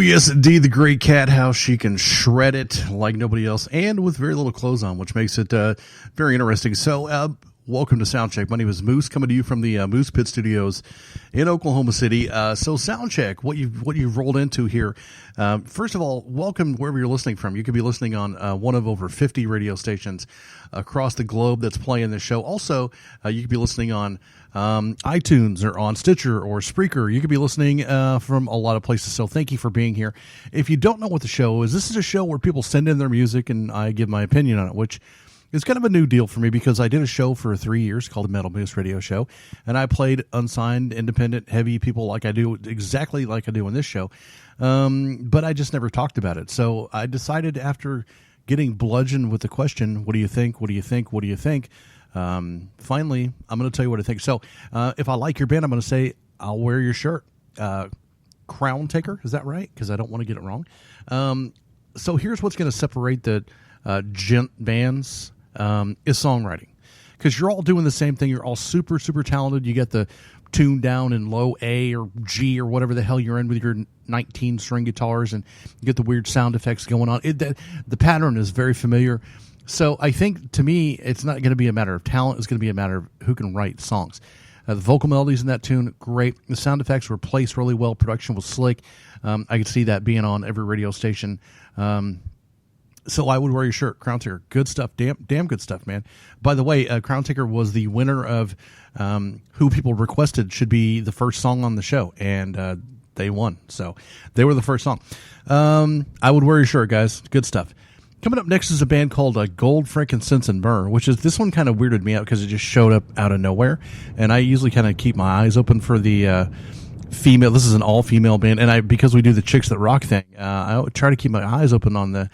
yes, indeed, the great cat, how she can shred it like nobody else, and with very little clothes on, which makes it very interesting. So, welcome to Soundcheck. My name is Moose, coming to you from the Moose Pit Studios in Oklahoma City. So, Soundcheck, what you've rolled into here. First of all, welcome wherever you're listening from. You could be listening on one of over 50 radio stations across the globe that's playing this show. Also, you could be listening on iTunes or on Stitcher or Spreaker. You could be listening from a lot of places. So thank you for being here. If you don't know what the show is, this is a show where people send in their music and I give my opinion on it, which is kind of a new deal for me because I did a show for 3 years called the Metal Moose Radio Show, and I played unsigned, independent, heavy people like I do, exactly like I do on this show, but I just never talked about it. So I decided, after getting bludgeoned with the question, what do you think, what do you think, what do you think, finally, I'm going to tell you what I think. So, if I like your band, I'm going to say, I'll wear your shirt. Crown Taker, is that right? Because I don't want to get it wrong. So here's what's going to separate the gent bands, is songwriting. Because you're all doing the same thing. You're all super, super talented. You get the tune down in low A or G or whatever the hell you're in with your 19 string guitars, and you get the weird sound effects going on. The pattern is very familiar. So I think, to me, it's not going to be a matter of talent. It's going to be a matter of who can write songs. The vocal melodies in that tune, great. The sound effects were placed really well. Production was slick. I could see that being on every radio station. So I would wear your shirt. Crown Taker, good stuff. Damn good stuff, man. By the way, Crown Taker was the winner of who people requested should be the first song on the show, and they won. So they were the first song. I would wear your shirt, guys. Good stuff. Coming up next is a band called Gold, Frankincense, and Myrrh, which is, this one kind of weirded me out because it just showed up out of nowhere. And I usually kind of keep my eyes open for the female. This is an all-female band, and because we do the Chicks That Rock thing, I try to keep my eyes open on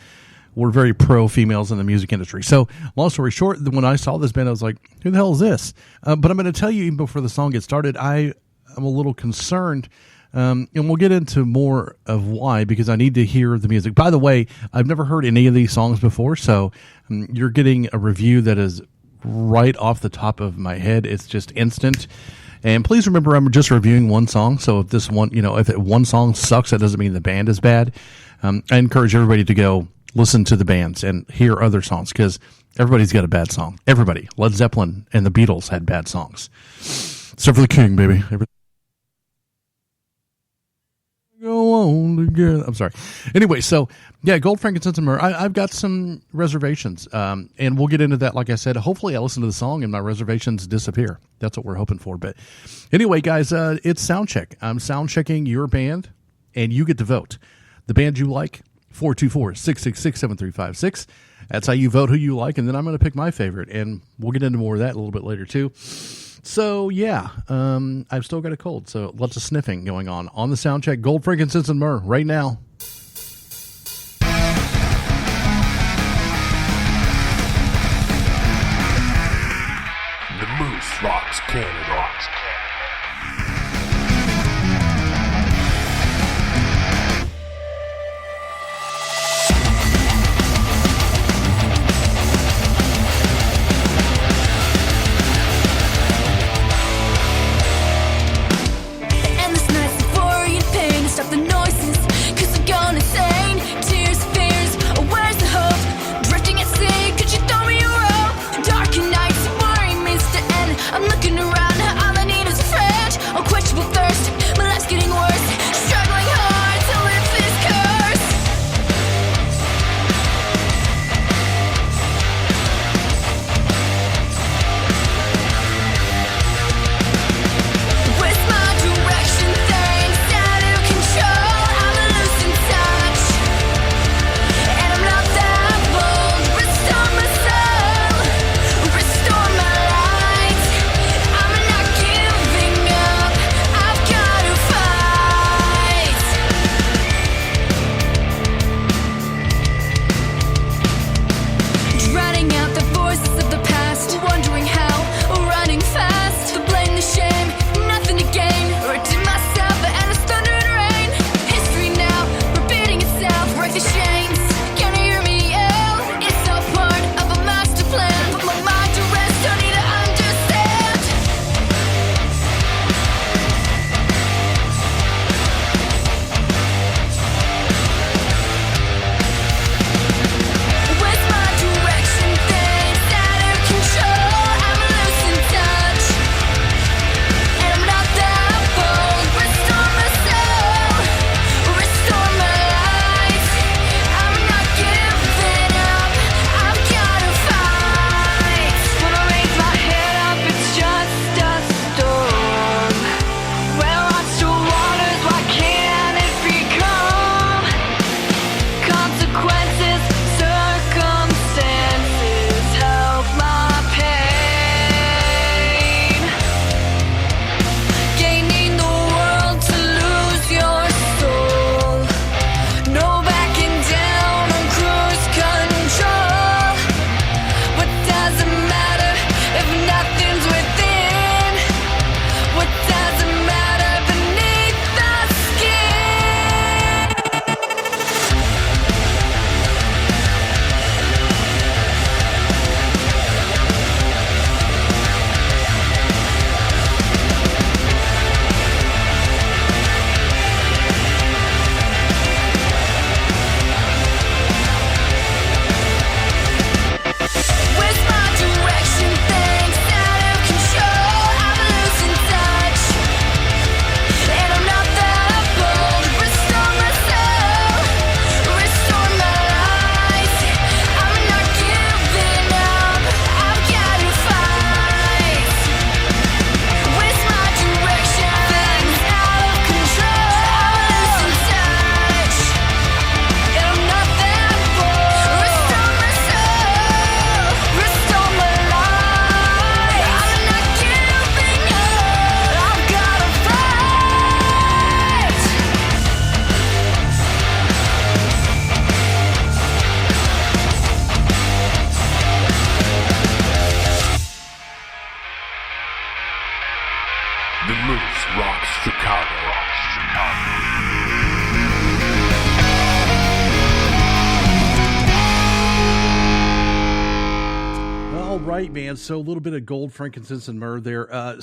we're very pro-females in the music industry. So, long story short, when I saw this band, I was like, who the hell is this? But I'm going to tell you, even before the song gets started, I am a little concerned. And we'll get into more of why, because I need to hear the music. By the way, I've never heard any of these songs before, so you're getting a review that is right off the top of my head. It's just instant. And please remember, I'm just reviewing one song, so if this one, if one song sucks, that doesn't mean the band is bad. I encourage everybody to go listen to the bands and hear other songs, because everybody's got a bad song. Everybody. Led Zeppelin and the Beatles had bad songs. Except for the King, baby. Go on again. I'm sorry. Anyway, so yeah, Gold, Frankincense, and Myrrh. I've got some reservations, and we'll get into that. Like I said, hopefully I listen to the song and my reservations disappear. That's what we're hoping for. But anyway, guys, it's Soundcheck. I'm soundchecking your band, and you get to vote. The band you like, 424-666-7356. That's how you vote who you like, and then I'm going to pick my favorite, and we'll get into more of that a little bit later too. So, yeah, I've still got a cold, so lots of sniffing going on the Soundcheck. Gold, Frankincense, and Myrrh right now. The Moose rocks Canada. Stop the noises, cause I'm gone insane. Tears, fears, where's the hope? Drifting at sea, could you throw me a rope? Dark nights, worry means the end. I'm looking around, all I need right, man. So a little bit of gold, frankincense, and myrrh there. I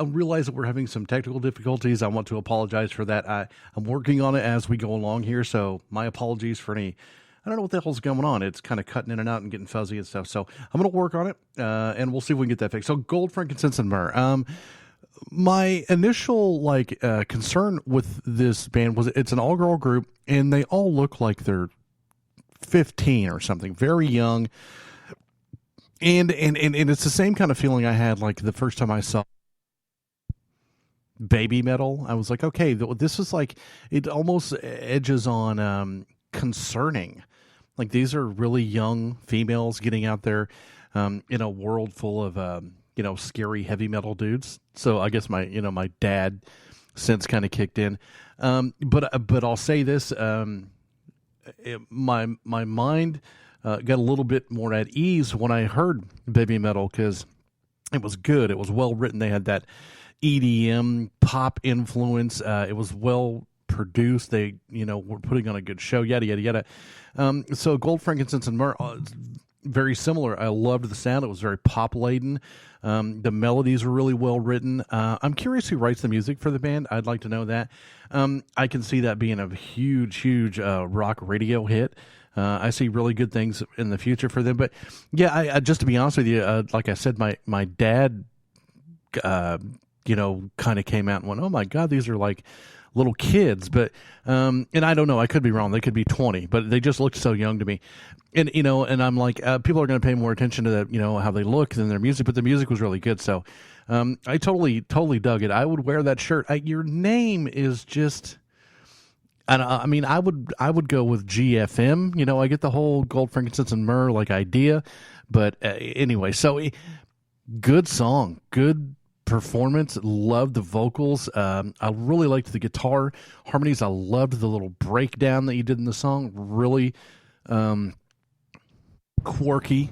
realize that we're having some technical difficulties. I want to apologize for that. I'm working on it as we go along here, so my apologies for any... I don't know what the hell's going on. It's kind of cutting in and out and getting fuzzy and stuff. So I'm going to work on it, and we'll see if we can get that fixed. So gold, frankincense, and myrrh. My initial concern with this band was it's an all-girl group, and they all look like they're 15 or something, very young. And it's the same kind of feeling I had like the first time I saw baby metal. I was like, okay, this is like, it almost edges on concerning. Like these are really young females getting out there in a world full of scary heavy metal dudes. So I guess my dad sense kind of kicked in. But I'll say this, my mind got a little bit more at ease when I heard baby metal, because it was good. It was well written. They had that EDM pop influence. It was well produced. They, were putting on a good show, yada, yada, yada. So gold, frankincense, and myrrh, very similar. I loved the sound. It was very pop laden. The melodies were really well written. I'm curious who writes the music for the band. I'd like to know that. I can see that being a huge rock radio hit. I see really good things in the future for them. But yeah, I just to be honest with you, like I said, my dad, kind of came out and went, "Oh my God, these are like little kids." But and I don't know, I could be wrong. They could be 20, but they just looked so young to me. And and I'm like, people are going to pay more attention to that, how they look than their music. But the music was really good, so I totally dug it. I would wear that shirt. Your name is just. And I mean, I would go with GFM. I get the whole gold, frankincense, and myrrh idea, but anyway. So good song, good performance. Loved the vocals. I really liked the guitar harmonies. I loved the little breakdown that you did in the song. Really quirky.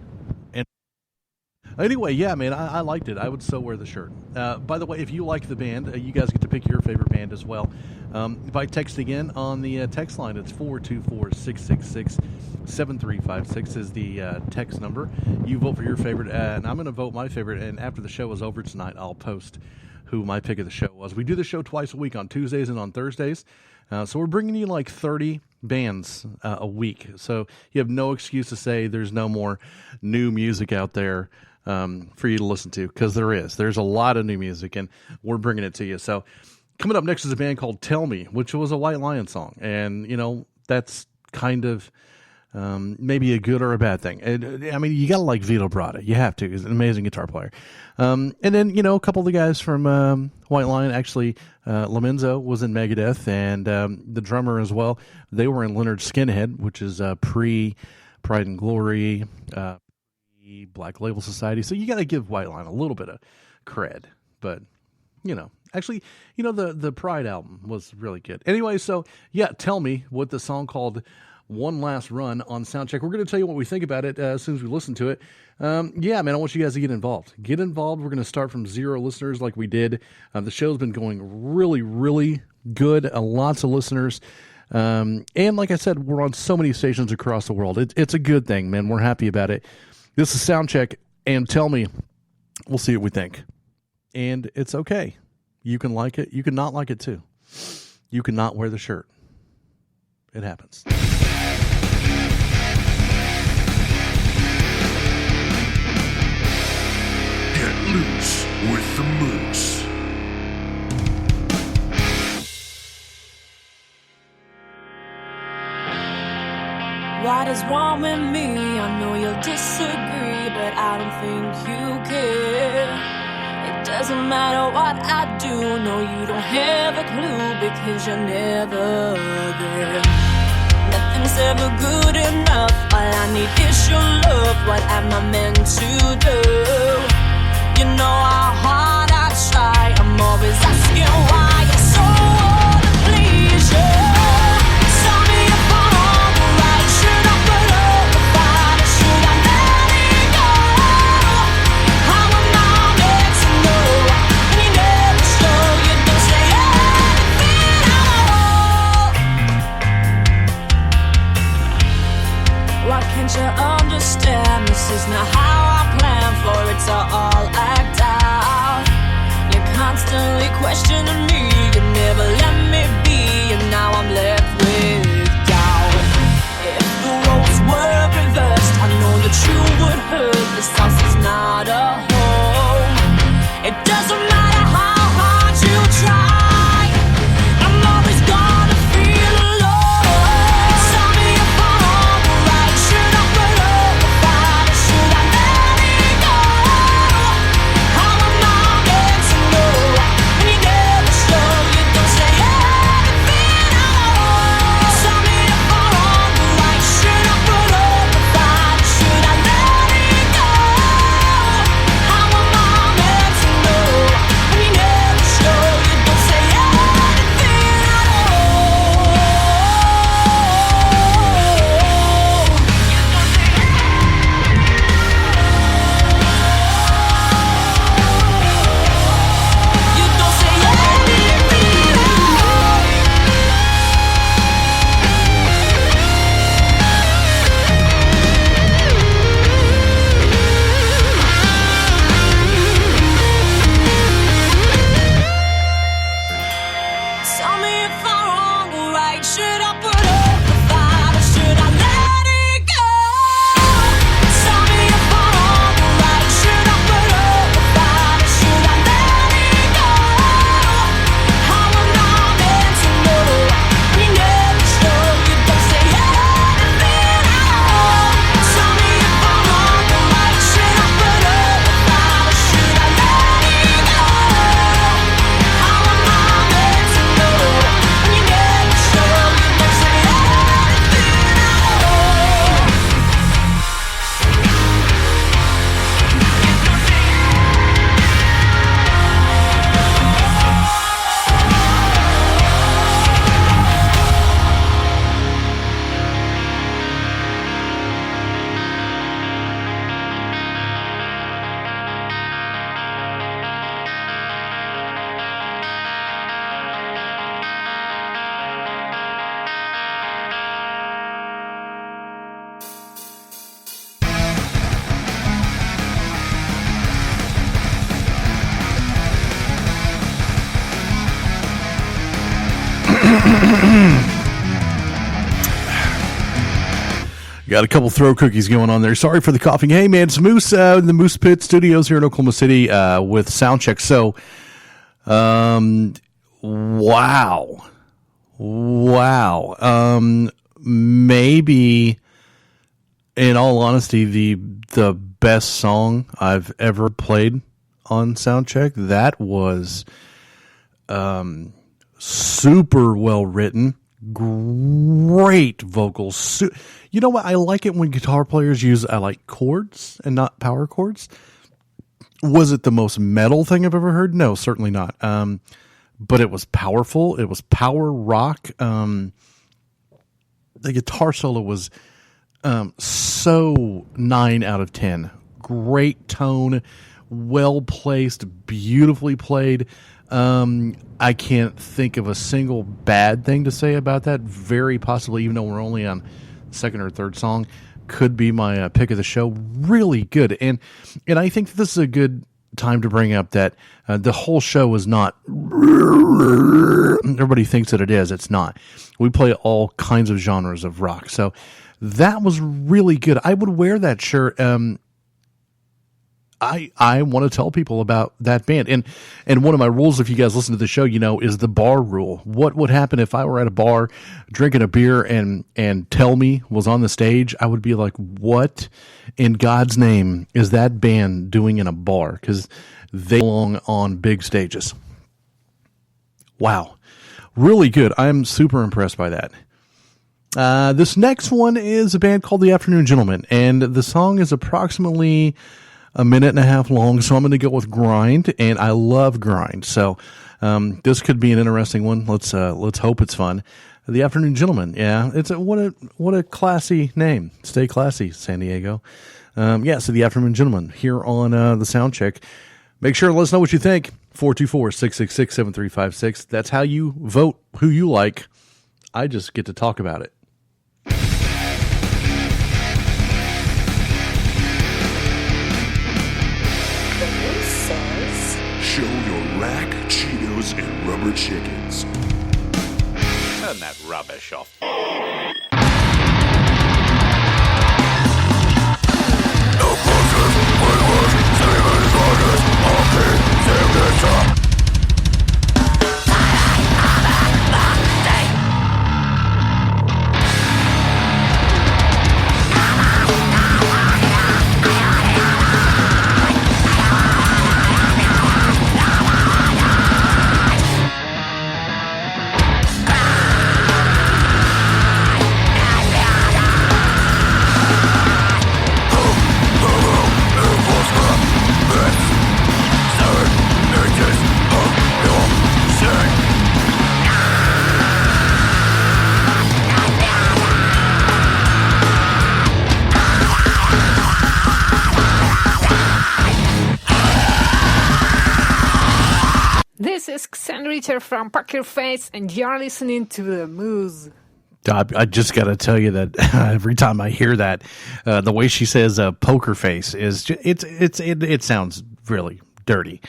And anyway, yeah, man, I liked it. I would so wear the shirt. By the way, if you like the band, you guys get to pick your favorite band as well. By texting in on the text line, it's 424-666-7356 is the text number. You vote for your favorite, and I'm going to vote my favorite, and after the show is over tonight, I'll post who my pick of the show was. We do the show twice a week, on Tuesdays and on Thursdays, so we're bringing you like 30 bands a week, so you have no excuse to say there's no more new music out there for you to listen to, because there's a lot of new music, and we're bringing it to you. So coming up next is a band called Tell Me, which was a White Lion song, and that's kind of maybe a good or a bad thing. I mean, you gotta like Vito Bratta, you have to. He's an amazing guitar player. And then a couple of the guys from White Lion, actually Lomenzo was in Megadeth, and the drummer as well. They were in Leonard Skinhead, which is pre Pride and Glory, Black Label Society. So you got to give White Lion a little bit of cred, but actually, the Pride album was really good. Anyway, so yeah, Tell Me, with the song called One Last Run on Soundcheck. We're going to tell you what we think about it as soon as we listen to it. Yeah, man, I want you guys to get involved. Get involved. We're going to start from 0 listeners like we did. The show's been going really, really good. Lots of listeners. And like I said, we're on so many stations across the world. It's a good thing, man. We're happy about it. This is Soundcheck, and Tell Me. We'll see what we think. And it's okay. You can like it. You can not like it too. You can not wear the shirt. It happens. Get loose with the moose. What is wrong with me? I know you'll disagree, but I don't think you care. It doesn't matter what I do, no, you don't have a clue, because you're never there. Nothing's ever good enough, all I need is your love. What am I meant to do? You know how hard I try, I'm always asking why. You're so hard to please you. Tell me if I'm on the right. Should I put up the fight, or should I let it go? How am I meant to know? And you never show, you don't say anything at all. Why can't you understand? This is not how I planned it's all act out. You're constantly questioning me, you never let me be, and now I'm left with doubt. If the roles were reversed, I know that you would hurt. This house is not a home. It doesn't matter how hard you try, I'm always gonna feel alone. Tell me if I'm wrong or right. Should I put up a fight or should I let it go? How am I meant to know when you never show? You don't say anything at all. Tell me if I'm wrong or right. Should I put up a fight or should I let it go? How am I meant to know when you never show? You don't say anything at all. You don't say anything at all. Tell me if I'm wrong or right. Should I put up a fight or should I let it go? Tell me if I'm wrong or right. Should I put up a fight or should I let it go? How am I meant to know when you never show? You don't say anything at all. Tell me if I'm wrong or right. Should I put up a fight or should I let it go? How am I meant to know when you never show? You don't say anything at all. Got a couple throw cookies going on there. Sorry for the coughing. Hey, man, it's Moose in the Moose Pit Studios here in Oklahoma City with Soundcheck. So, wow. Maybe, in all honesty, the best song I've ever played on Soundcheck. That was super well written. Great vocals. You know what? I like it when guitar players use chords and not power chords. Was it the most metal thing I've ever heard? No, certainly not. But it was powerful. It was power rock. The guitar solo was so 9 out of 10. Great tone, well placed, beautifully played. I can't think of a single bad thing to say about that. Very possibly, even though we're only on second or third song, could be my pick of the show. Really good. And I think this is a good time to bring up that the whole show is not everybody thinks that it is. It's not. We play all kinds of genres of rock. So that was really good. I would wear that shirt. I want to tell people about that band. And one of my rules, if you guys listen to the show, you know, is the bar rule. What would happen if I were at a bar drinking a beer and Tell Me was on the stage? I would be like, what in God's name is that band doing in a bar? Because they belong on big stages. Wow. Really good. I'm super impressed by that. This next one is a band called The Afternoon Gentlemen, and the song is approximately a minute and a half long, so I'm going to go with Grind, and I love Grind. So this could be an interesting one. Let's hope it's fun. The Afternoon Gentlemen, yeah, it's what a classy name. Stay classy, San Diego. So The Afternoon Gentlemen here on the Soundcheck. Make sure to let us know what you think. 424-666-7356. That's how you vote who you like. I just get to talk about it. show your rack, Cheetos, and rubber chickens. Turn that rubbish off. This is Xandritter from Poker Face, and you're listening to the Moose. I just got to tell you that every time I hear that, the way she says "poker face" is it sounds really dirty.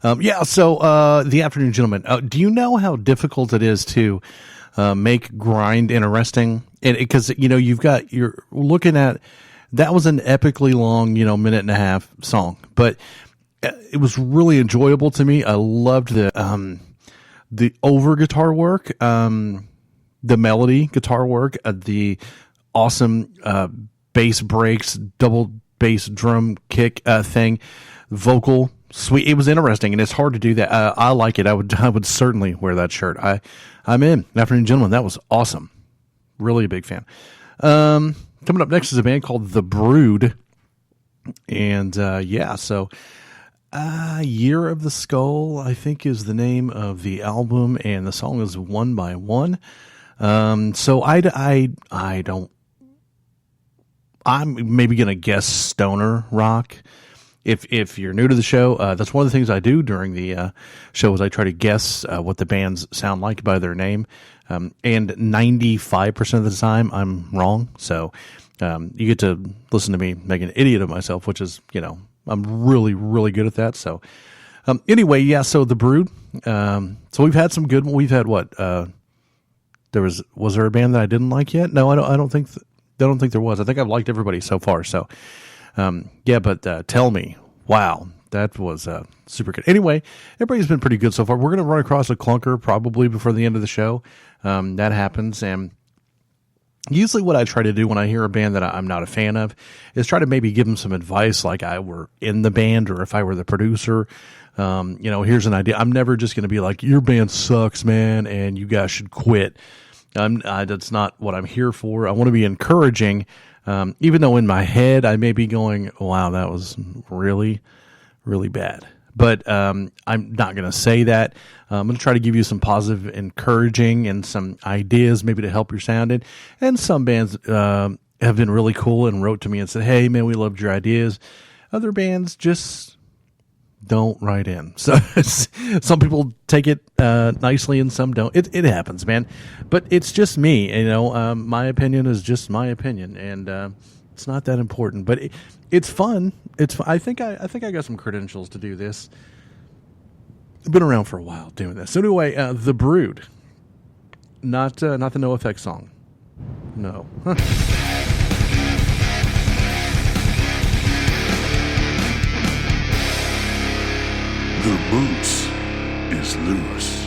So the afternoon, gentlemen. Do you know how difficult it is to make grind interesting? Because you're looking at that was an epically long, minute and a half song, but it was really enjoyable to me. I loved the over guitar work, the melody guitar work, the awesome bass breaks, double bass drum kick thing, vocal sweet. It was interesting, and it's hard to do that. I like it. I would certainly wear that shirt. I'm in. Afternoon, gentlemen. That was awesome. Really a big fan. Coming up next is a band called The Brood, and so. Year of the Skull, I think, is the name of the album, and the song is One by One. So I don't. I'm maybe gonna guess stoner rock. If you're new to the show, that's one of the things I do during the show is I try to guess what the bands sound like by their name, and 95% of the time I'm wrong. So you get to listen to me make an idiot of myself, which is I'm really, really good at that. So, anyway, so The Brood. So we've had some good. We've had what? Was there a band that I didn't like yet? No, I don't think there was. I think I've liked everybody so far. So, but Tell Me, wow, that was super good. Anyway, everybody's been pretty good so far. We're going to run across a clunker probably before the end of the show. That happens, and usually what I try to do when I hear a band that I'm not a fan of is try to maybe give them some advice like I were in the band or if I were the producer. Here's an idea. I'm never just going to be like, your band sucks, man, and you guys should quit. That's not what I'm here for. I want to be encouraging, even though in my head I may be going, wow, that was really, really bad. But I'm not going to say that. I'm going to try to give you some positive encouraging and some ideas maybe to help your sound. And some bands have been really cool and wrote to me and said, hey, man, we loved your ideas. Other bands just don't write in. So some people take it nicely and some don't. It happens, man. But it's just me. My opinion is just my opinion. And it's not that important. But it's fun. I think I got some credentials to do this. I've been around for a while doing this. So anyway, The Brood, not the NoFX song. No. The moose is loose.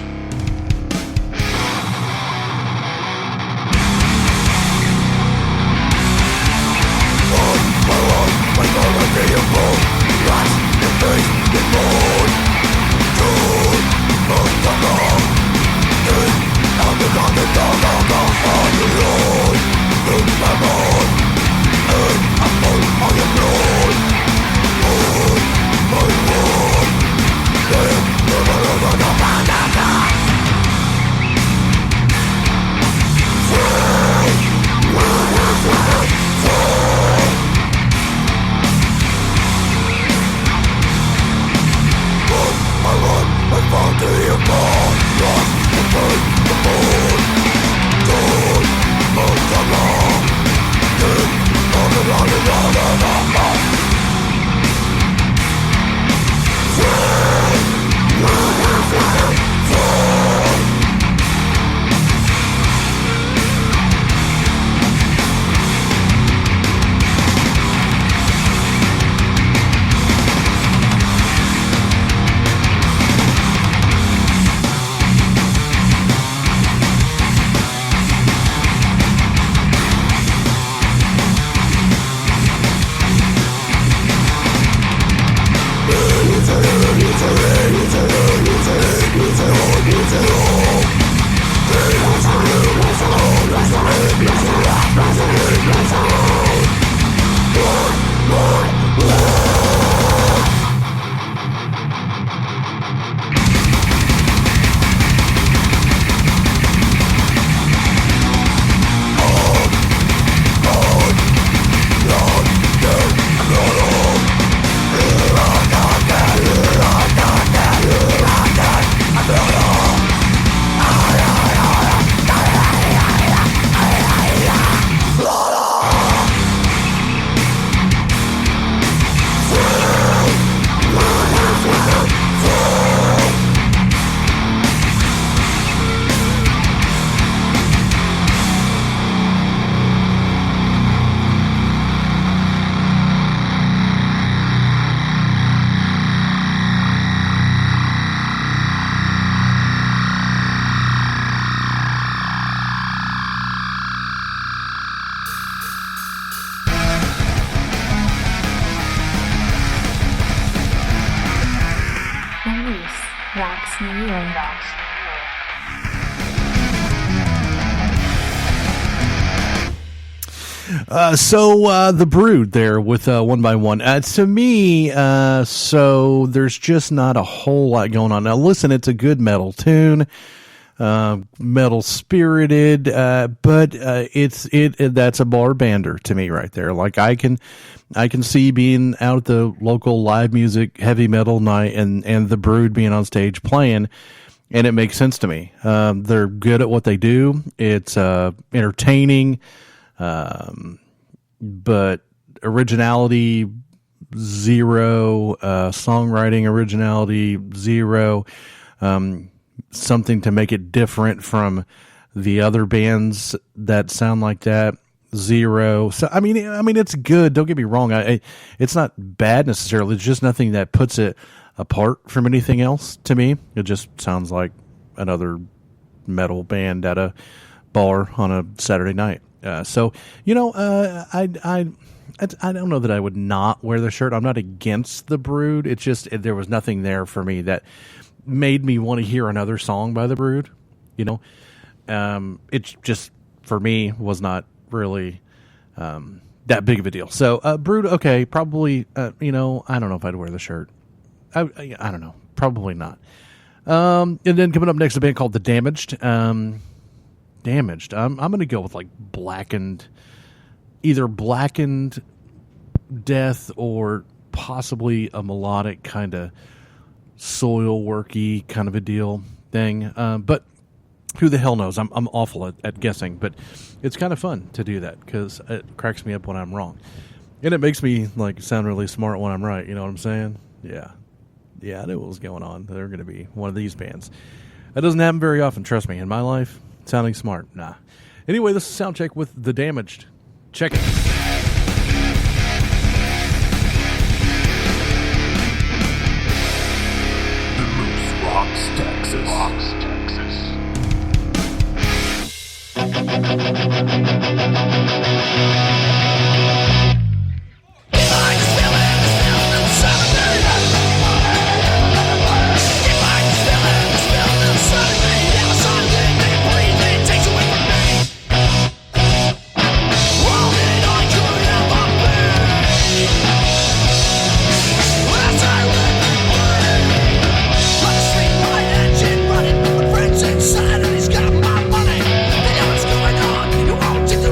Rocks New York. So the Brood there with One by One. To me, so there's just not a whole lot going on. Now listen, it's a good metal tune, metal spirited, but that's a bar bander to me right there. Like I can see being out at the local live music heavy metal night and the Brood being on stage playing, and it makes sense to me. They're good at what they do. It's entertaining. But originality, zero, songwriting originality, zero, something to make it different from the other bands that sound like that, zero. So, I mean, it's good. Don't get me wrong. It's not bad necessarily. It's just nothing that puts it apart from anything else to me. It just sounds like another metal band at a bar on a Saturday night. So, you know, I don't know that I would not wear the shirt. I'm not against the Brood. It's just, there was nothing there for me that made me want to hear another song by the Brood. You know, it just, for me, was not really, that big of a deal. So, Brood, okay, probably, you know, I don't know if I'd wear the shirt. I don't know. Probably not. And then coming up next, a band called The Damaged. Damaged. I'm going to go with like either blackened death or possibly a melodic kind of soil worky kind of a deal thing. But who the hell knows? I'm awful at guessing, but it's kind of fun to do that because it cracks me up when I'm wrong, and it makes me like sound really smart when I'm right. You know what I'm saying? Yeah, I knew what was going on. They're going to be one of these bands. That doesn't happen very often. Trust me. In my life. Sounding smart. Nah. Anyway, this is Soundcheck with The Damaged. Check it. The Moose Rocks, Texas. Inside and he's got my money. You know what's going on? You won't take the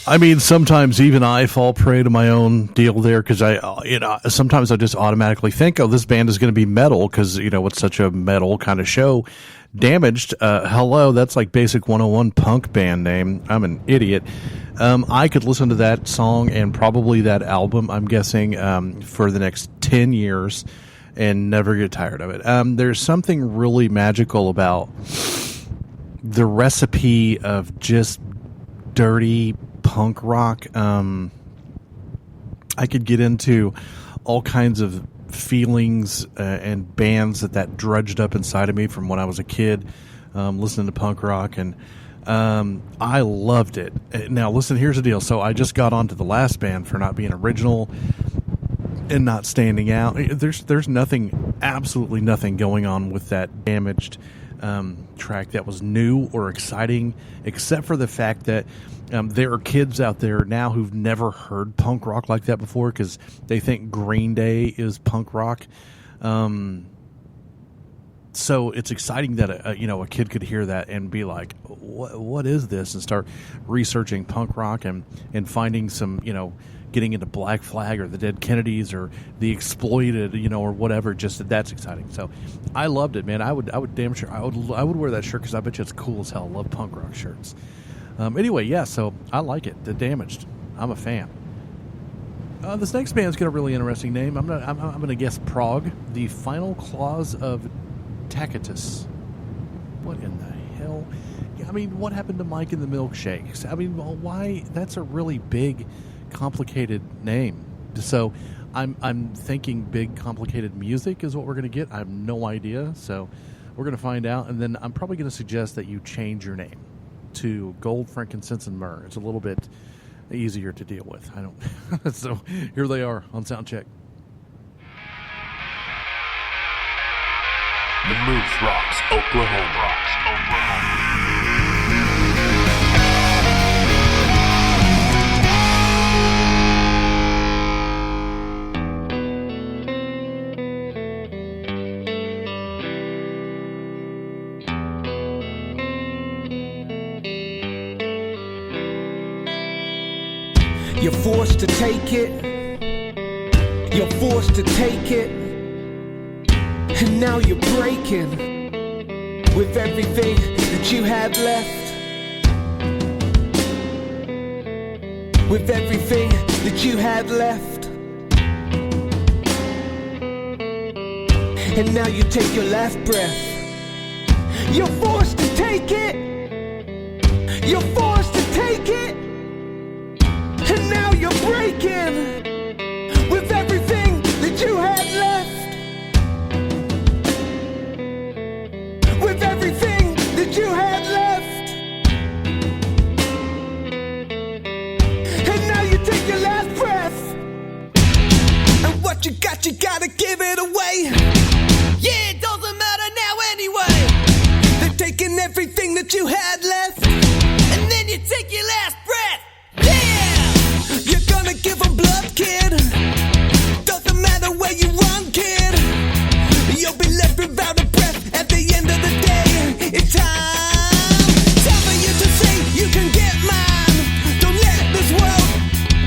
I mean, sometimes even I fall prey to my own deal there because sometimes I just automatically think, oh, this band is going to be metal because, it's such a metal kind of show. Damaged, hello, that's like basic 101 punk band name. I'm an idiot. I could listen to that song and probably that album, I'm guessing, for the next 10 years and never get tired of it. There's something really magical about the recipe of just dirty punk rock. I could get into all kinds of feelings and bands that drudged up inside of me from when I was a kid, listening to punk rock, and I loved it. Now listen, here's the deal. So I just got onto the last band for not being original and not standing out. There's nothing, absolutely nothing going on with that Damaged track that was new or exciting, except for the fact that there are kids out there now who've never heard punk rock like that before because they think Green Day is punk rock. So it's exciting that a kid could hear that and be like, what is this? And start researching punk rock and finding some, getting into Black Flag or the Dead Kennedys or the Exploited, or whatever. Just that's exciting. So I loved it, man. I would damn sure I would wear that shirt because I bet you it's cool as hell. I love punk rock shirts. Anyway, yeah. So I like it. The Damaged. I'm a fan. This next band's got a really interesting name. I'm gonna guess Prague. The Final Clause of Tacitus. What in the hell? I mean, what happened to Mike and the Milkshakes? I mean, why? That's a really big, complicated name. So I'm thinking big, complicated music is what we're going to get. I have no idea. So we're going to find out. And then I'm probably going to suggest that you change your name to Gold, Frankincense, and Myrrh. It's a little bit easier to deal with. I don't. So here they are on Soundcheck. The Moose Rocks, Oklahoma. You're forced to take it. You're forced to take it. And now you're breaking with everything that you had left. With everything that you had left. And now you take your last breath. You're forced to take it. You're forced to take it. And now you're breaking with everything that you had left. With everything that you had left. And now you take your last breath. And what you got, you gotta give it away. Yeah, it doesn't matter now anyway. They're taking everything that you had left. And then you take your last breath. You're gonna give them blood, kid. Doesn't matter where you run, kid. You'll be left without a breath at the end of the day. It's time for you to say you can get mine. Don't let this world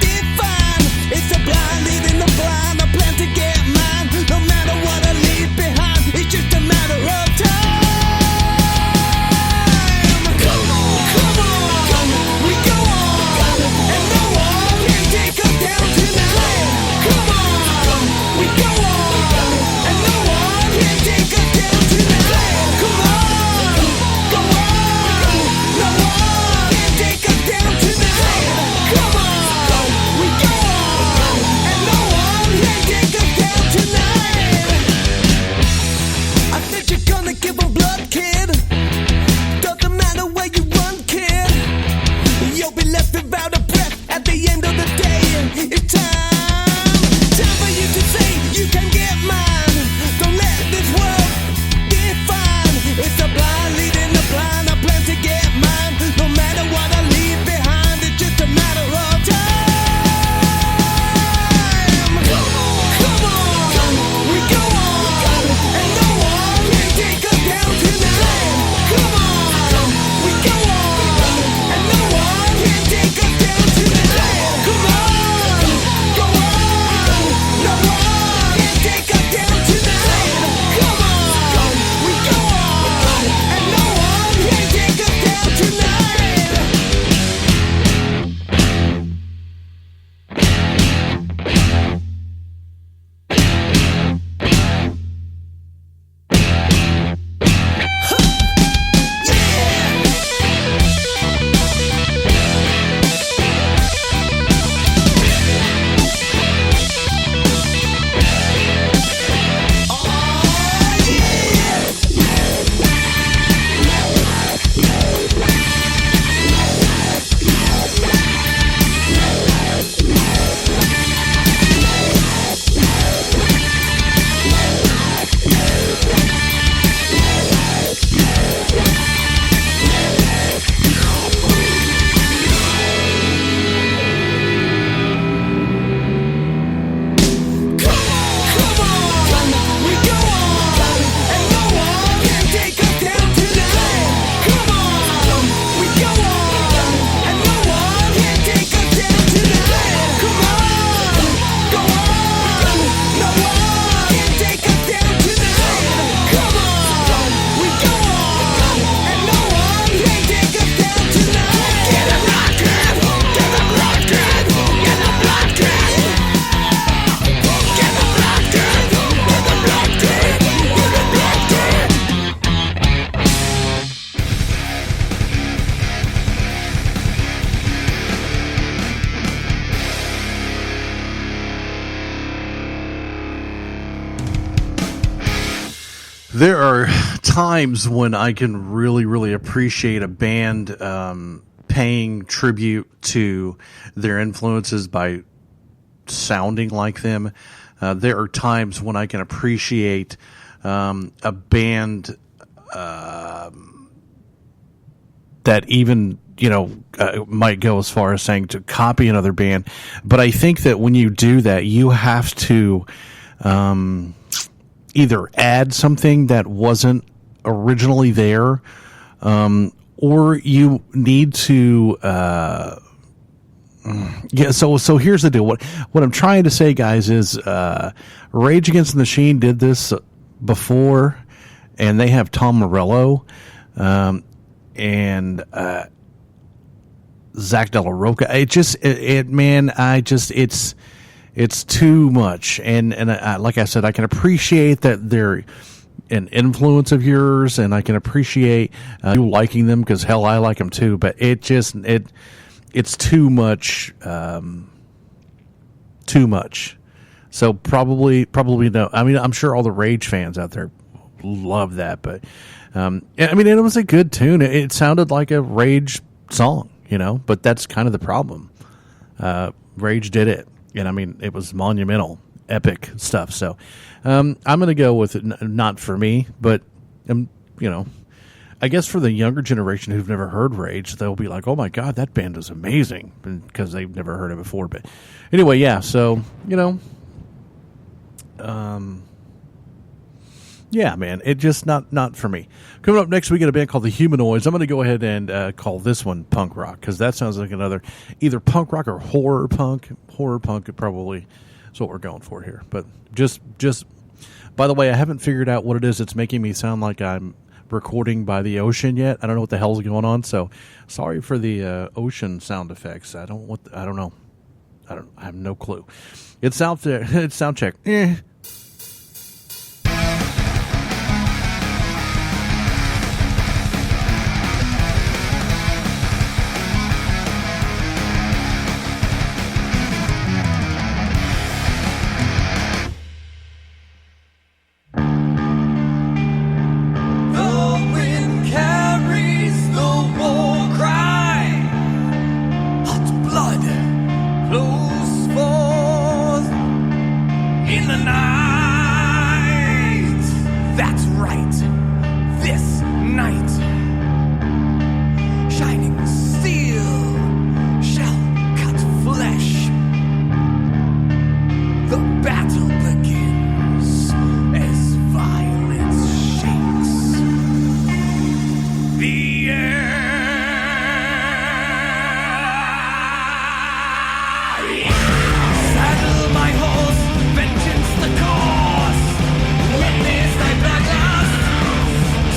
define. It's a blind leading the blind. I plan to get mine. No matter what I leave behind, it's just a matter of time. Come on, come on, we go on, and no one can take us down tonight. There are times when I can really, really appreciate a band paying tribute to their influences by sounding like them. There are times when I can appreciate a band that even, might go as far as saying to copy another band. But I think that when you do that, you have to either add something that wasn't originally there, or you need to so here's the deal. What I'm trying to say, guys, is Rage Against the Machine did this before, and they have Tom Morello and Zach De La Roca. It's too much. And like I said, I can appreciate that they're an influence of yours, and I can appreciate you liking them, because hell, I like them too. But it's too much. Too much. So probably no. I mean, I'm sure all the Rage fans out there love that, but it was a good tune. It sounded like a Rage song, but that's kind of the problem. Rage did it, and it was monumental, epic stuff. So I'm going to go with it. Not for me, but I guess for the younger generation who've never heard Rage, they'll be like, "Oh my God, that band is amazing," because they've never heard it before. But anyway, yeah. So yeah, man, it just not for me. Coming up next, we get a band called the Humanoids. I'm going to go ahead and call this one punk rock, because that sounds like another either punk rock or horror punk. Horror punk probably is what we're going for here. But just by the way, I haven't figured out what it is that's making me sound like I'm recording by the ocean yet. I don't know what the hell's going on. So sorry for the ocean sound effects. I don't know. I have no clue. It's sound check.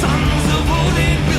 Sons of Odin.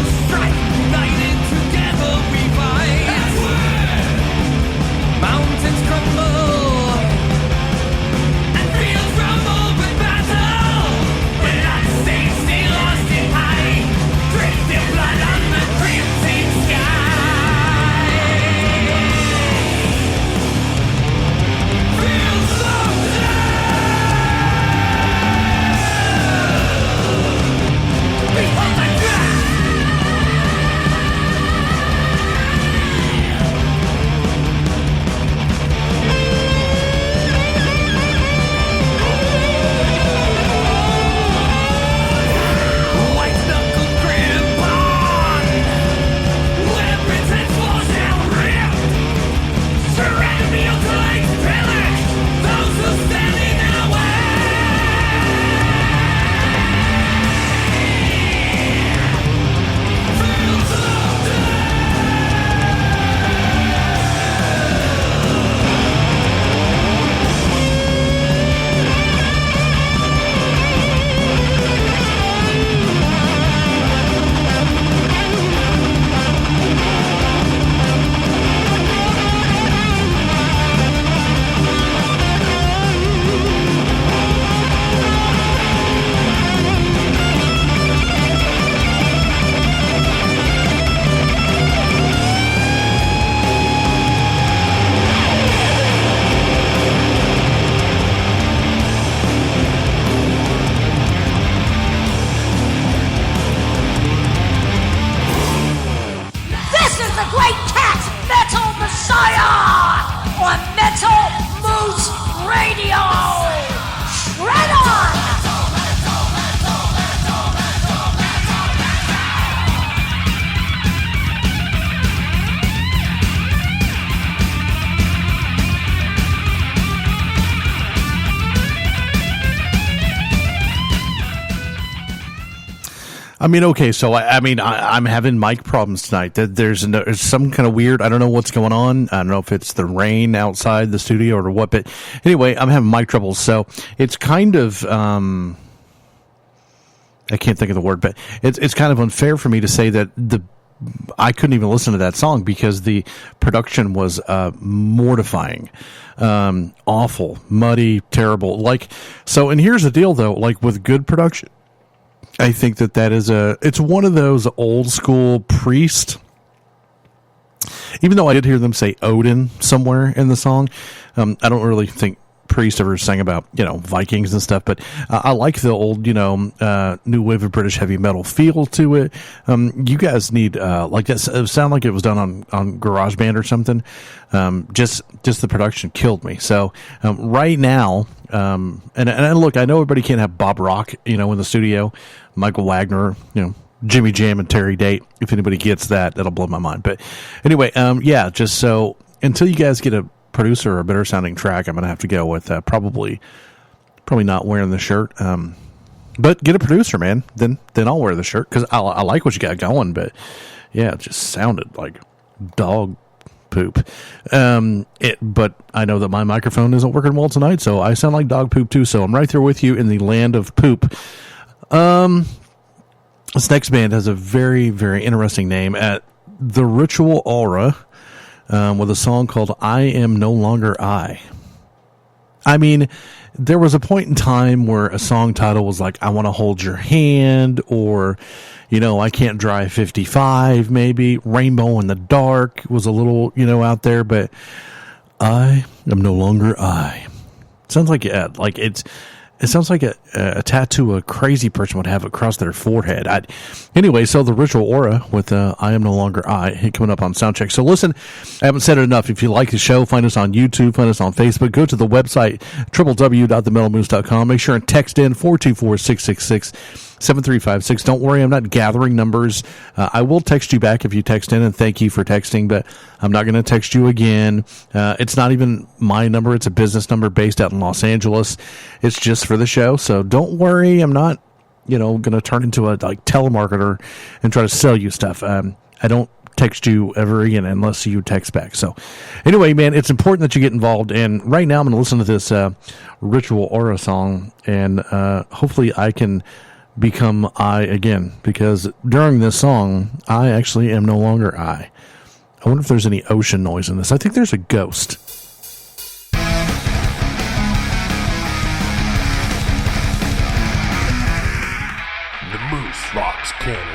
I mean, okay, so I'm having mic problems tonight. There's some kind of weird. I don't know what's going on. I don't know if it's the rain outside the studio or what. But anyway, I'm having mic troubles. So it's kind of I can't think of the word, but it's kind of unfair for me to say that I couldn't even listen to that song because the production was mortifying, awful, muddy, terrible. Like so. And here's the deal, though. Like with good production, I think that is it's one of those old school Priest, even though I did hear them say Odin somewhere in the song. I don't really think Priest ever sang about, Vikings and stuff, but I like the old, new wave of British heavy metal feel to it. You guys need, like that, it sound like it was done on GarageBand or something. Just the production killed me. So, right now, and look, I know everybody can't have Bob Rock, in the studio, Michael Wagner, Jimmy Jam and Terry Date. If anybody gets that, that'll blow my mind. But anyway, just so until you guys get a producer or a better sounding track, I'm going to have to go with probably not wearing the shirt. But get a producer, man. Then I'll wear the shirt because I like what you got going. But yeah, it just sounded like dog poop. But I know that my microphone isn't working well tonight, so I sound like dog poop too. So I'm right there with you in the land of poop. This next band has a very, very interesting name at The Ritual Aura. With a song called I Am No Longer I. I mean, there was a point in time where a song title was like, I Want to Hold Your Hand, or, I Can't Drive 55, maybe. Rainbow in the Dark was a little, out there, but I Am No Longer I. Sounds like, it sounds like a tattoo a crazy person would have across their forehead. Anyway, so the Ritual Aura with I Am No Longer I coming up on Soundcheck. So listen, I haven't said it enough. If you like the show, find us on YouTube, find us on Facebook. Go to the website, www.themetalmoose.com. Make sure and text in 424-666-7356. Don't worry, I'm not gathering numbers. I will text you back if you text in, and thank you for texting, but I'm not going to text you again. It's not even my number. It's a business number based out in Los Angeles. It's just for the show, so don't worry. I'm not, going to turn into a telemarketer and try to sell you stuff. I don't text you ever again unless you text back. So anyway, man, it's important that you get involved. And right now I'm going to listen to this Ritual Aura song, and hopefully I can become I again, because during this song, I actually am no longer I. I wonder if there's any ocean noise in this. I think there's a ghost. The Moose rocks Canada.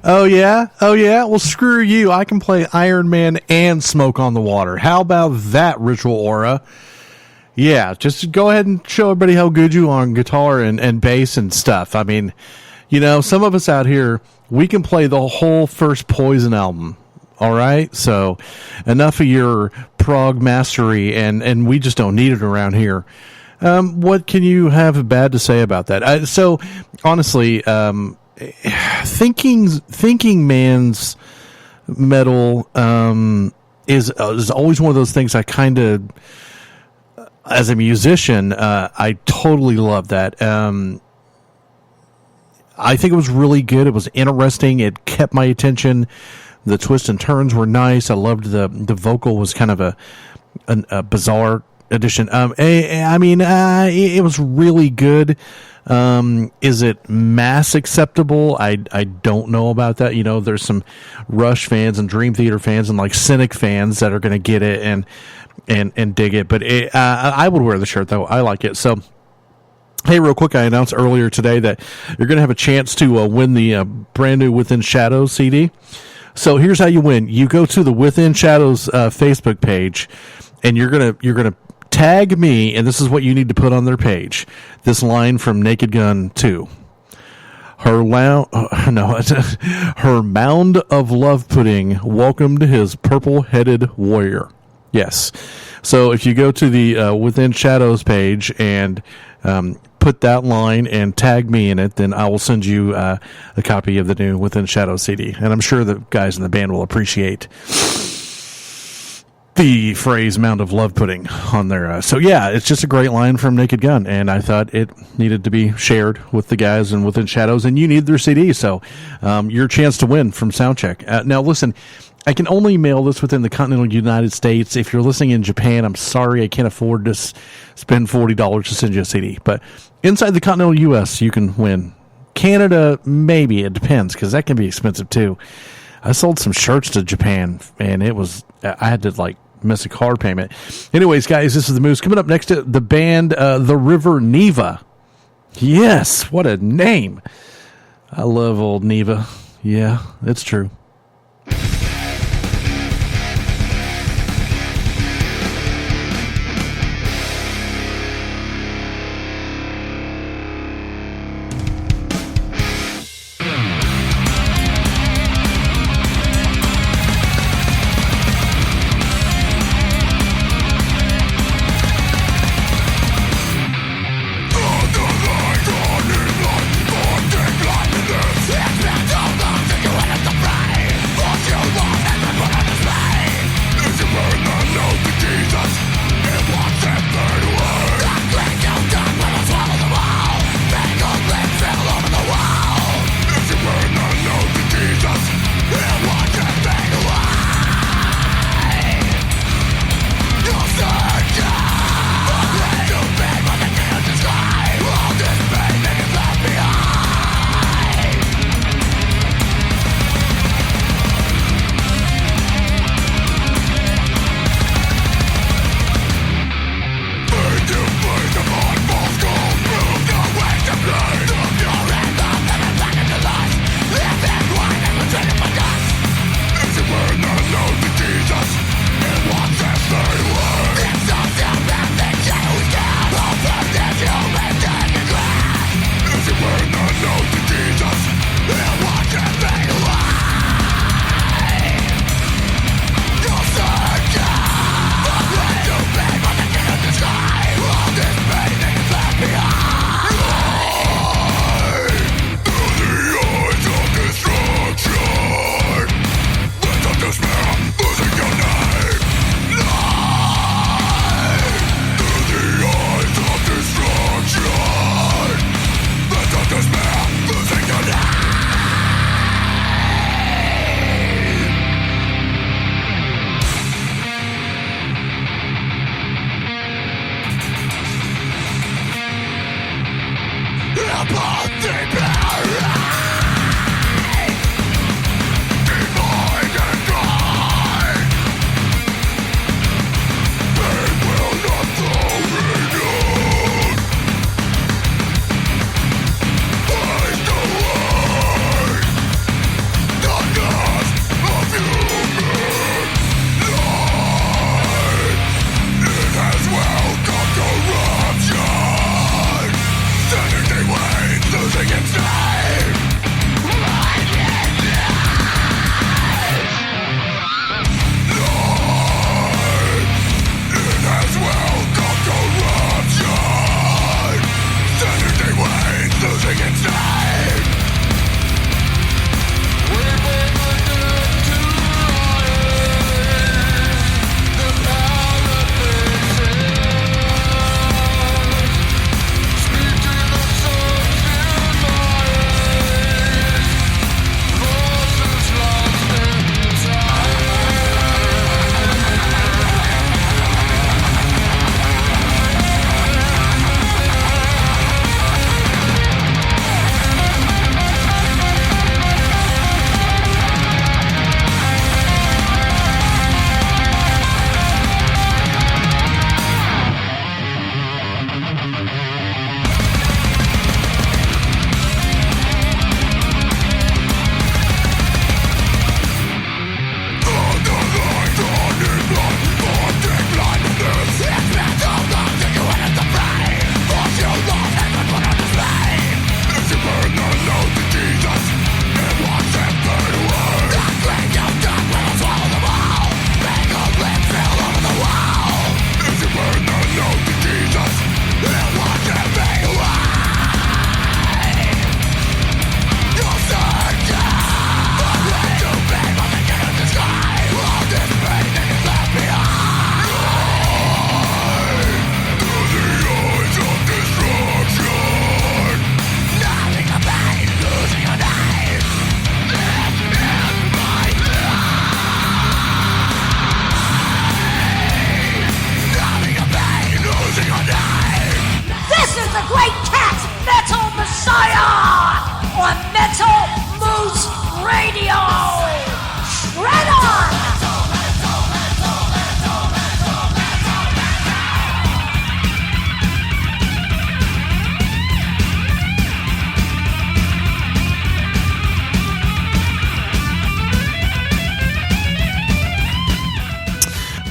Oh yeah. Well, screw you. I can play Iron Man and Smoke on the Water. How about that, Ritual Aura? Yeah, just go ahead and show everybody how good you are on guitar and bass and stuff. I mean, you know, some of us out here, we can play the whole first Poison album. All right, so enough of your prog mastery, and we just don't need it around here. What can you have bad to say about that? So honestly, thinking man's metal is always one of those things I kind of, as a musician, I totally love that. I think it was really good. It was interesting. It kept my attention. The twists and turns were nice. I loved the vocal was kind of a bizarre addition. It was really good. Is it mass acceptable? I don't know about that. You know, there's some Rush fans and Dream Theater fans and like Cynic fans that are going to get it and dig it. But I would wear the shirt though. I like it. So, hey, real quick, I announced earlier today that you're going to have a chance to win the brand new Within Shadows CD. So here's how you win. You go to the Within Shadows Facebook page, and you're gonna tag me, and this is what you need to put on their page. This line from Naked Gun 2. Her mound of love pudding welcomed his purple-headed warrior. Yes. So if you go to the Within Shadows page and put that line and tag me in it, then I will send you a copy of the new Within Shadows CD. And I'm sure the guys in the band will appreciate the phrase mound of love pudding on there. So yeah, it's just a great line from Naked Gun, and I thought it needed to be shared with the guys in Within Shadows, and you need their CD. So your chance to win from Soundcheck. Now listen, I can only mail this within the continental United States. If you're listening in Japan, I'm sorry, I can't afford to spend $40 to send you a CD. But inside the continental U.S., you can win. Canada, maybe. It depends, because that can be expensive, too. I sold some shirts to Japan, and I had to, miss a car payment. Anyways, guys, this is the Moose. Coming up next to the band, The River NEVA. Yes, what a name. I love old NEVA. Yeah, it's true.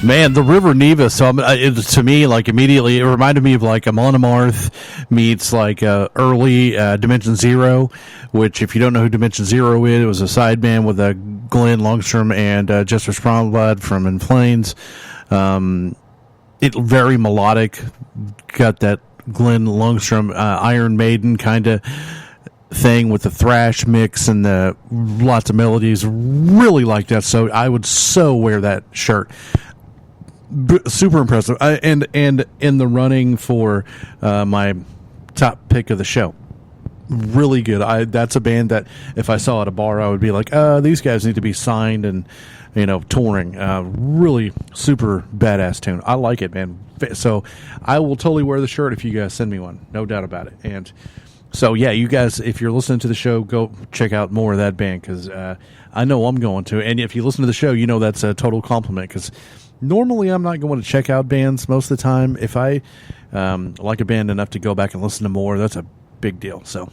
Man, the River Neva. So to me, like immediately, it reminded me of like a Monomarth meets like early Dimension Zero. Which, if you don't know who Dimension Zero is, it was a side band with Glenn Longstrom and Jester Spromblad from In Flames. It very melodic, got that Glenn Longstrom Iron Maiden kind of thing with the thrash mix and the lots of melodies. Really like that. So I would so wear that shirt. Super impressive, and in the running for my top pick of the show. Really good. That's a band that if I saw at a bar, I would be like, these guys need to be signed and touring. Really super badass tune. I like it, man. So I will totally wear the shirt if you guys send me one, no doubt about it. And so yeah, you guys, if you're listening to the show, go check out more of that band because I know I'm going to. And if you listen to the show, that's a total compliment because normally I'm not going to check out bands most of the time. If I like a band enough to go back and listen to more, that's a big deal. So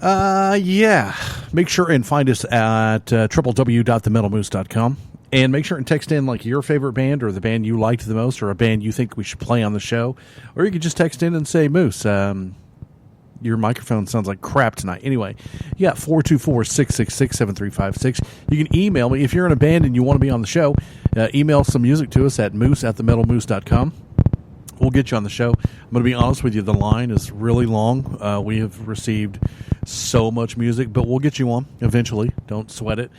yeah, make sure and find us at www.themetalmoose.com and make sure and text in like your favorite band or the band you liked the most or a band you think we should play on the show, or you could just text in and say, Moose, your microphone sounds like crap tonight. Anyway, yeah, 424-666-7356. You can email me. If you're in a band and you want to be on the show, email some music to us at moose@themetalmoose.com. We'll get you on the show. I'm going to be honest with you. The line is really long. We have received so much music, but we'll get you on eventually. Don't sweat it.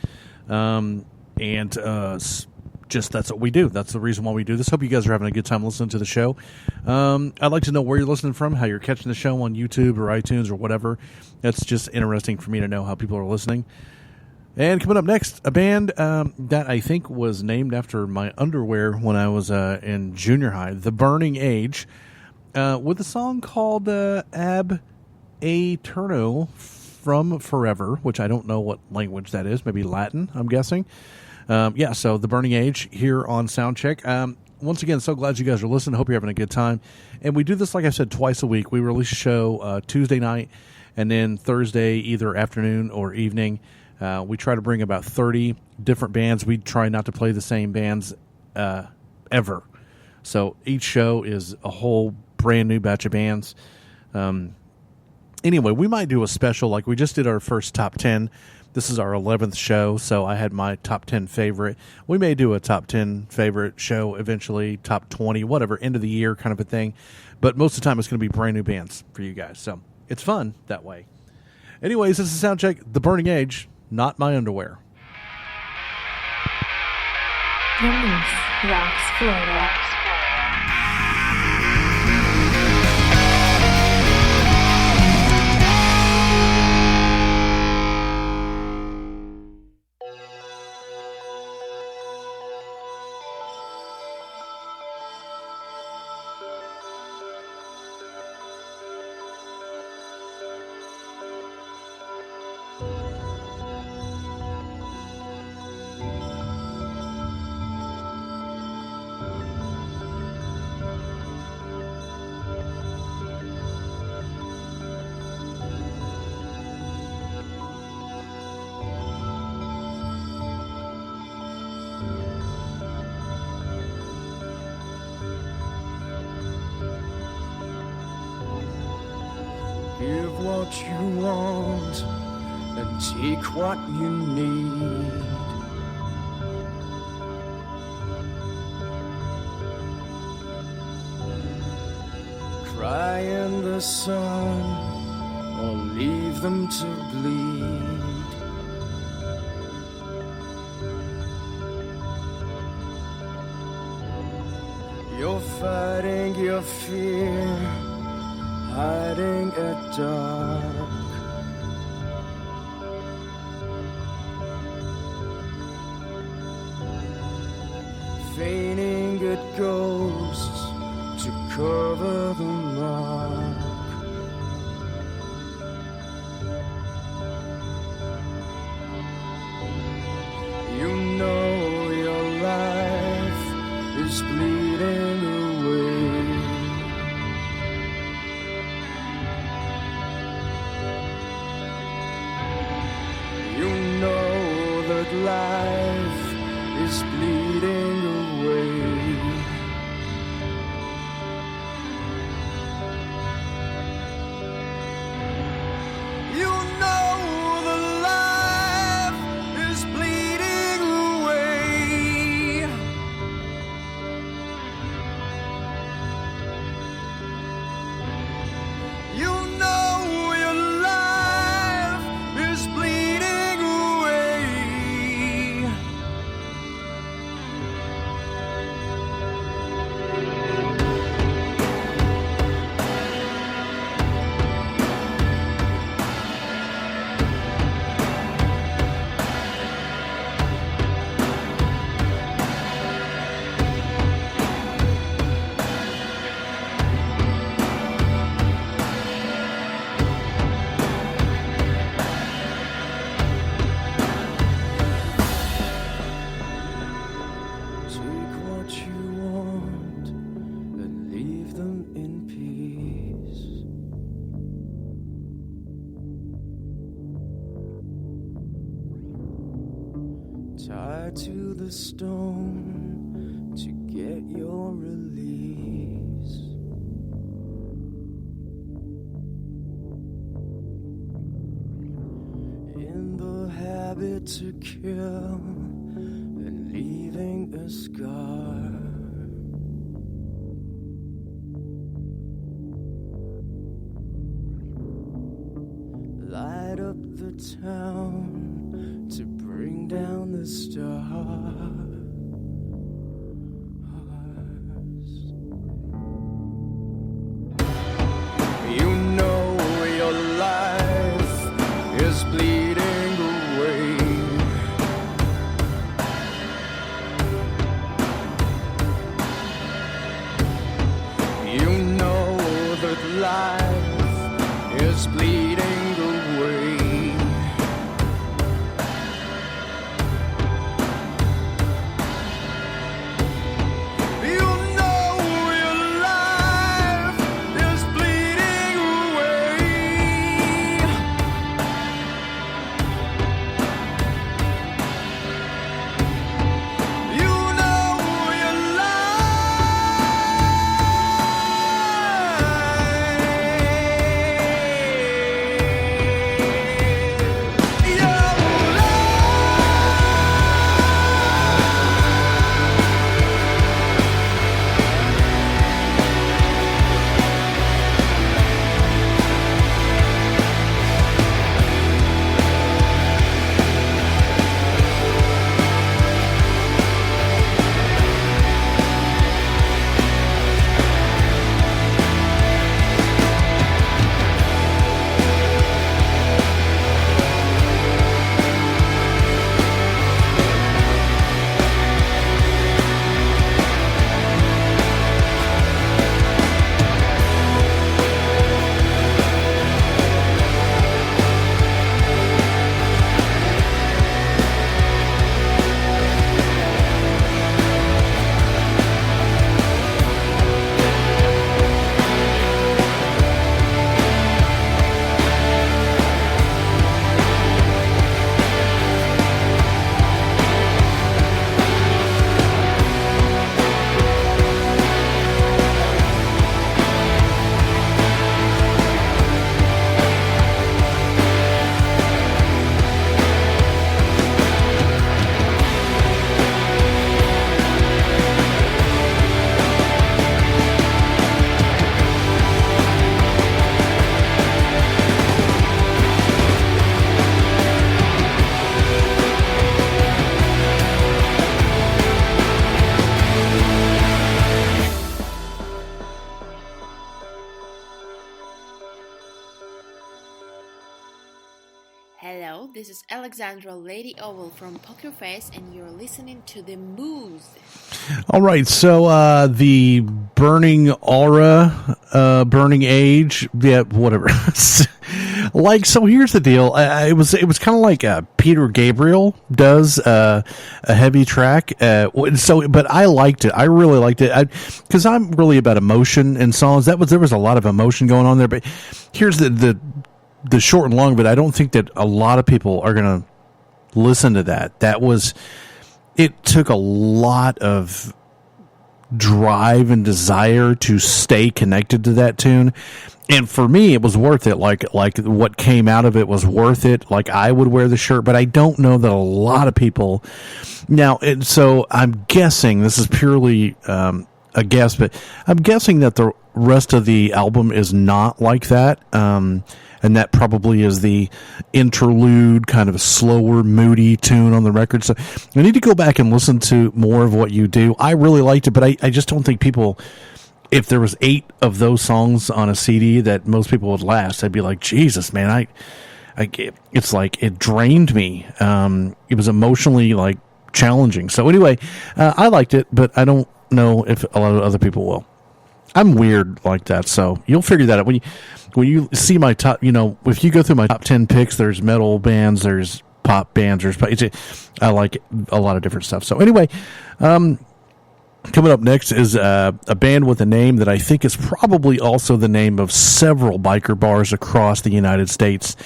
Just that's what we do. That's the reason why we do this. Hope you guys are having a good time listening to the show. I'd like to know where you're listening from, how you're catching the show on YouTube or iTunes or whatever. That's just interesting for me to know how people are listening. And coming up next, a band that I think was named after my underwear when I was in junior high, The Burning Age, with a song called Ab Aeterno from Forever, which I don't know what language that is. Maybe Latin, I'm guessing. So The Burning Age here on Soundcheck. Once again, so glad you guys are listening. Hope you're having a good time. And we do this, like I said, twice a week. We release a show Tuesday night and then Thursday, either afternoon or evening. We try to bring about 30 different bands. We try not to play the same bands ever. So each show is a whole brand new batch of bands. Anyway, we might do a special, like we just did our first top 10. This is our 11th show, so I had my top 10 favorite. We may do a top 10 favorite show eventually, top 20, whatever, end of the year kind of a thing. But most of the time, it's going to be brand new bands for you guys. So it's fun that way. Anyways, this is Soundcheck, The Burning Age, Not My Underwear. The Moose rocks Florida. Give what you want and take what you need. Cry in the sun or leave them to bleed. You're fighting your fear, hiding at dark. Feigning at ghosts to cover the mark. You know your life is bleeding away. You know that life is bleeding away. You know that life is bleeding away. You know your life is bleeding away. Take what you want and leave them in peace. Tied to the stone to get your release. In the habit to kill and leaving a scar. Light up the town to bring down the stars. You know your life is bleeding away. You know that life is bleeding away. You know your life is bleeding away. You know your life Hello, this is Alexandra Lady Oval from Poker Face, and you're listening to the Moose. All right, so the Burning Aura, Burning Age, yeah, whatever. Like, so here's the deal. It was kind of like Peter Gabriel does a heavy track. But I liked it. I really liked it because I'm really about emotion in songs. There was a lot of emotion going on there. But here's the short and long of it. I don't think that a lot of people are going to listen to that. It took a lot of drive and desire to stay connected to that tune. And for me, it was worth it. Like what came out of it was worth it. Like, I would wear the shirt, but I don't know that a lot of people now. And so I'm guessing, this is purely a guess, but I'm guessing that the rest of the album is not like that. And that probably is the interlude, kind of a slower, moody tune on the record. So I need to go back and listen to more of what you do. I really liked it, but I just don't think people, if there was 8 of those songs on a CD that most people would last, I'd be like, Jesus, man, it's like it drained me. It was emotionally like challenging. So anyway, I liked it, but I don't know if a lot of other people will. I'm weird like that, so you'll figure that out when you see my top. If you go through my top 10 picks, there's metal bands, there's pop bands, I like a lot of different stuff. So anyway, coming up next is a band with a name that I think is probably also the name of several biker bars across the United States,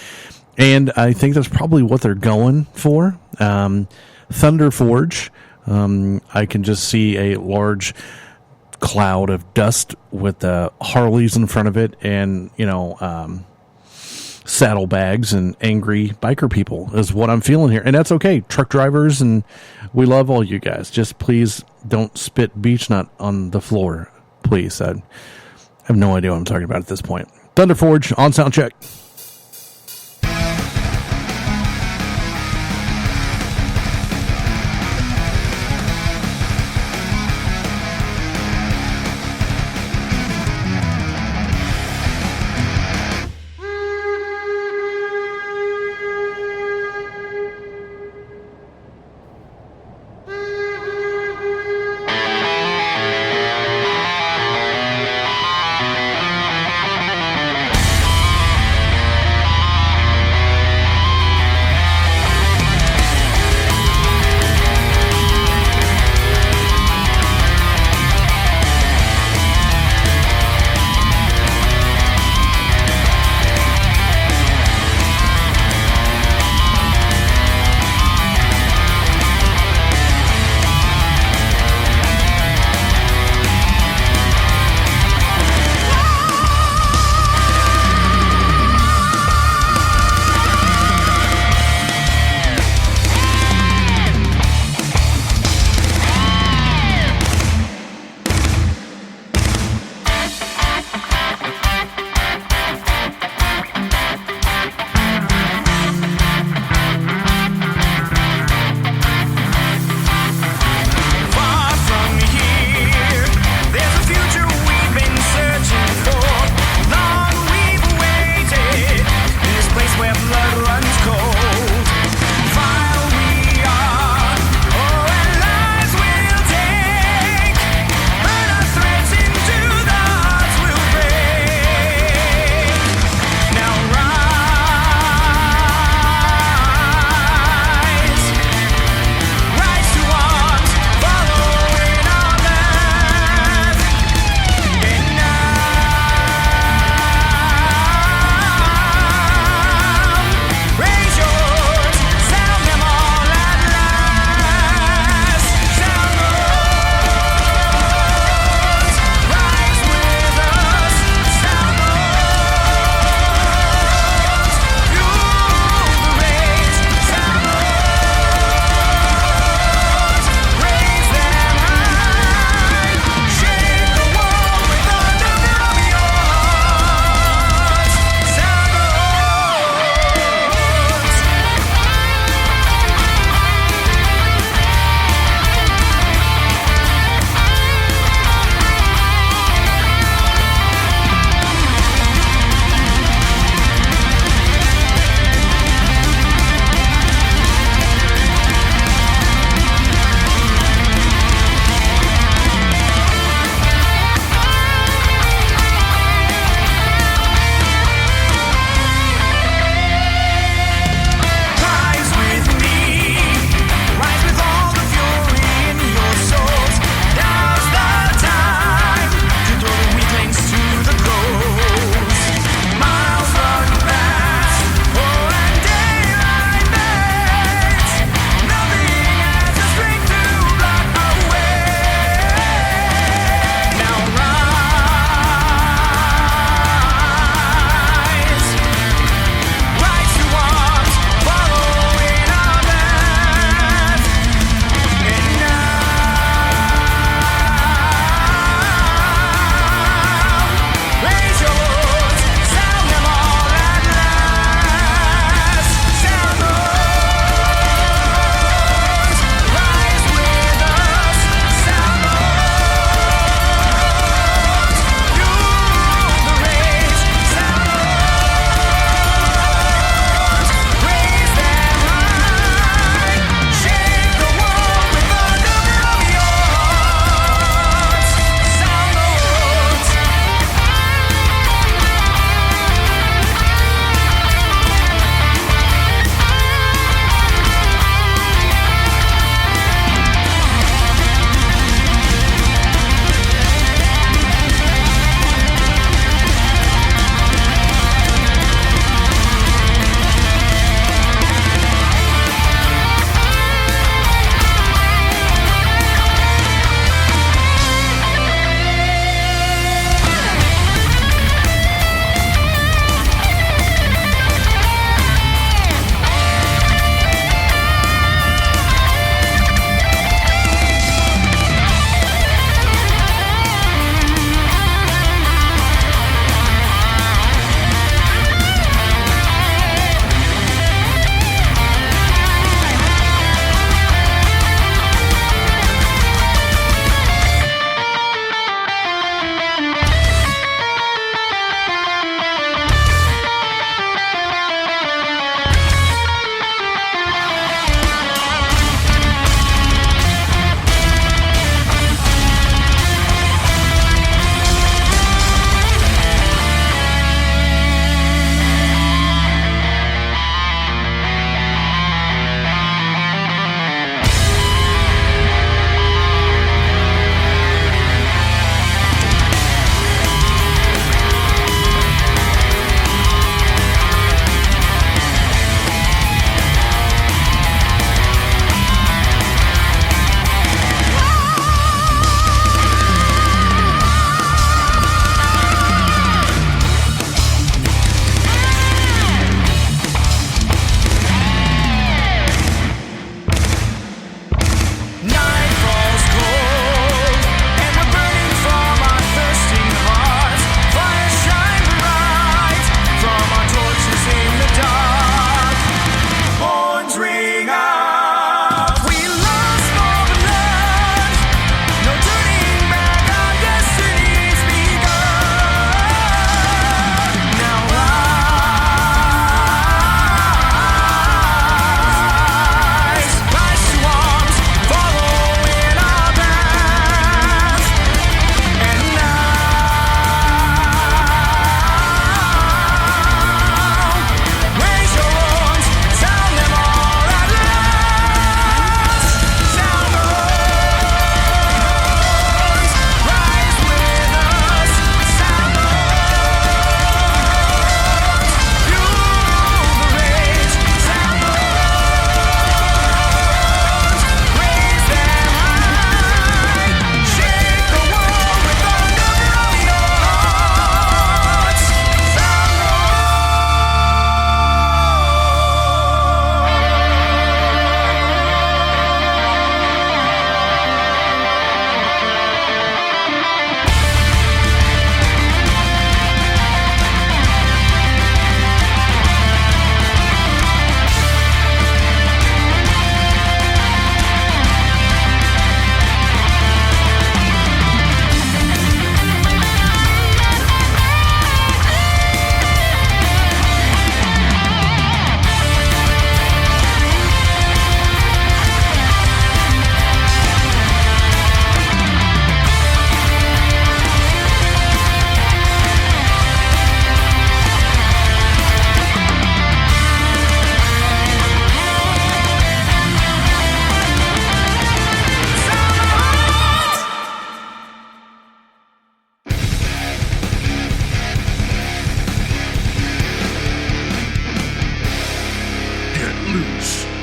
and I think that's probably what they're going for. Thunder Forge. I can just see a large cloud of dust with Harleys in front of it, and saddlebags and angry biker people is what I'm feeling here, and that's okay. Truck drivers, and we love all you guys. Just please don't spit beech nut on the floor, please. I have no idea what I'm talking about at this point. Thunder Forge on Soundcheck.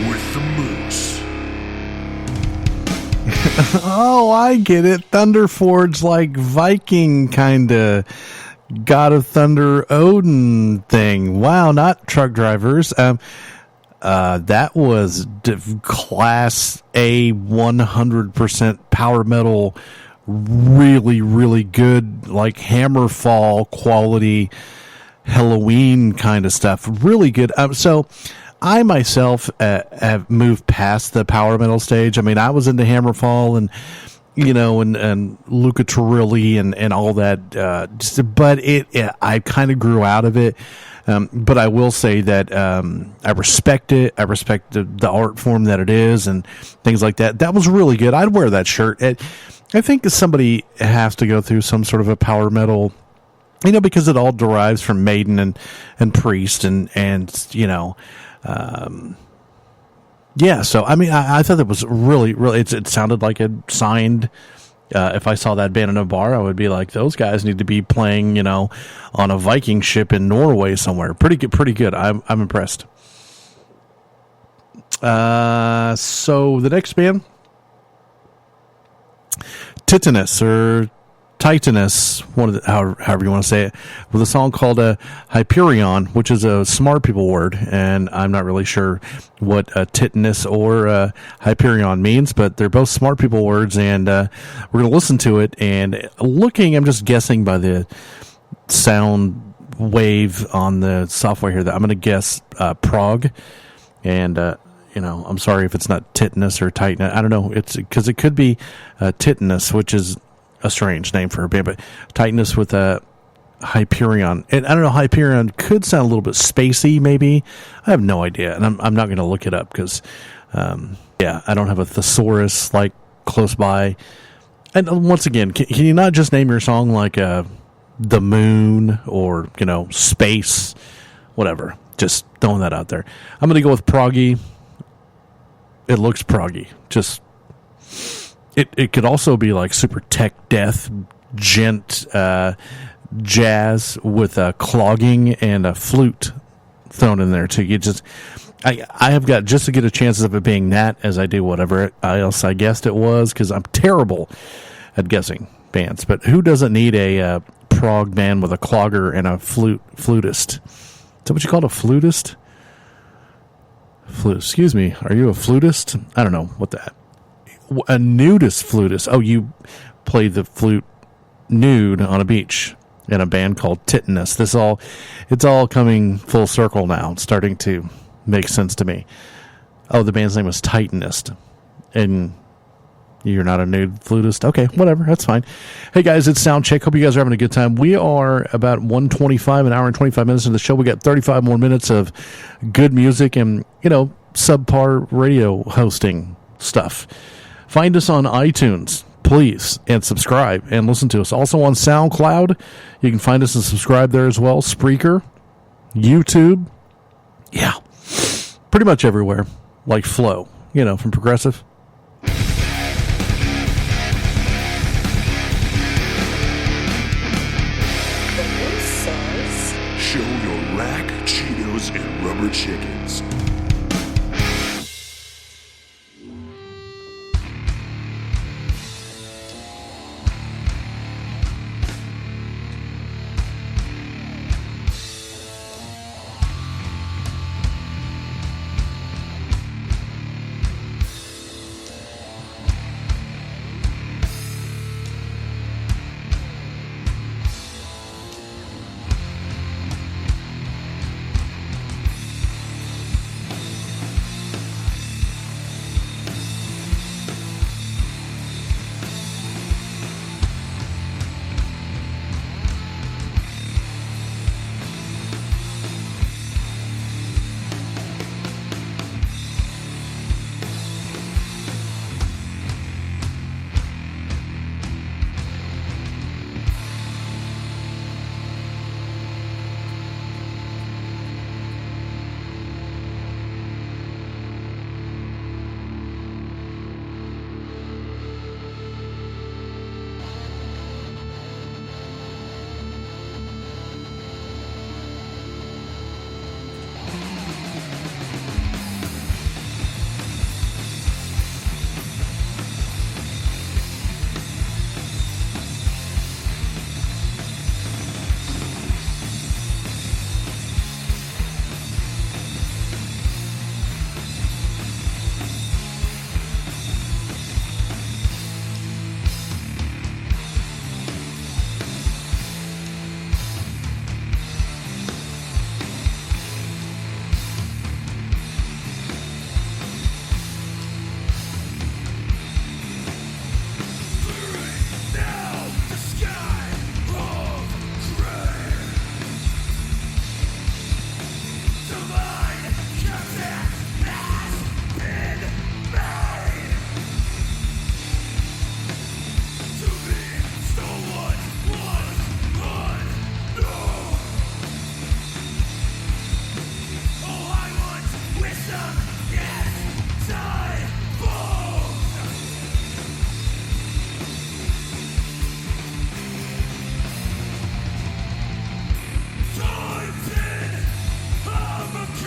with the Moose. Oh, I get it. Thunderforge, like Viking kind of God of Thunder Odin thing. Wow, not truck drivers. That was Class A 100% power metal. Really, really good, like Hammerfall quality Halloween kind of stuff. Really good. So I myself have moved past the power metal stage. I mean, I was into Hammerfall and, and Luca Turilli and all that. But I kind of grew out of it. But I will say that I respect it. I respect the art form that it is and things like that. That was really good. I'd wear that shirt. I think somebody has to go through some sort of a power metal, because it all derives from Maiden and Priest and yeah. So, I mean, I thought that was really, really, it sounded like it signed. If I saw that band in a bar, I would be like, those guys need to be playing, on a Viking ship in Norway somewhere. Pretty good. I'm impressed. So the next band, Titanus or Titanus, however you want to say it, with a song called Hyperion, which is a smart people word, and I'm not really sure what Titanus or Hyperion means, but they're both smart people words, and we're going to listen to it. And I'm just guessing by the sound wave on the software here that I'm going to guess prog, and I'm sorry if it's not Titanus or Titanus. I don't know. It's because it could be Titanus, which is a strange name for a band, but Titanus with a Hyperion. And I don't know, Hyperion could sound a little bit spacey, maybe. I have no idea, and I'm not going to look it up because, I don't have a thesaurus like close by. And once again, can you not just name your song like The Moon or Space, whatever? Just throwing that out there. I'm going to go with proggy. It looks proggy. Just. It could also be like super tech death, gent jazz with a clogging and a flute thrown in there too. I have got just as good a chances of it being that as I do whatever else I guessed it was, because I'm terrible at guessing bands. But who doesn't need a prog band with a clogger and a flutist? Is that what you call a flutist? Excuse me. Are you a flutist? I don't know what that. A nudist flutist. Oh, you played the flute nude on a beach in a band called Titanus. It's all coming full circle now. It's starting to make sense to me. Oh, the band's name was Titanist. And you're not a nude flutist? Okay, whatever. That's fine. Hey, guys, it's Soundcheck. Hope you guys are having a good time. We are about 1:25, an hour and 25 minutes into the show. We got 35 more minutes of good music and, subpar radio hosting stuff. Find us on iTunes, please, and subscribe and listen to us. Also on SoundCloud, you can find us and subscribe there as well. Spreaker, YouTube, yeah, pretty much everywhere, like Flow, from Progressive. Show your rack, Cheetos, and rubber chickens. I'm a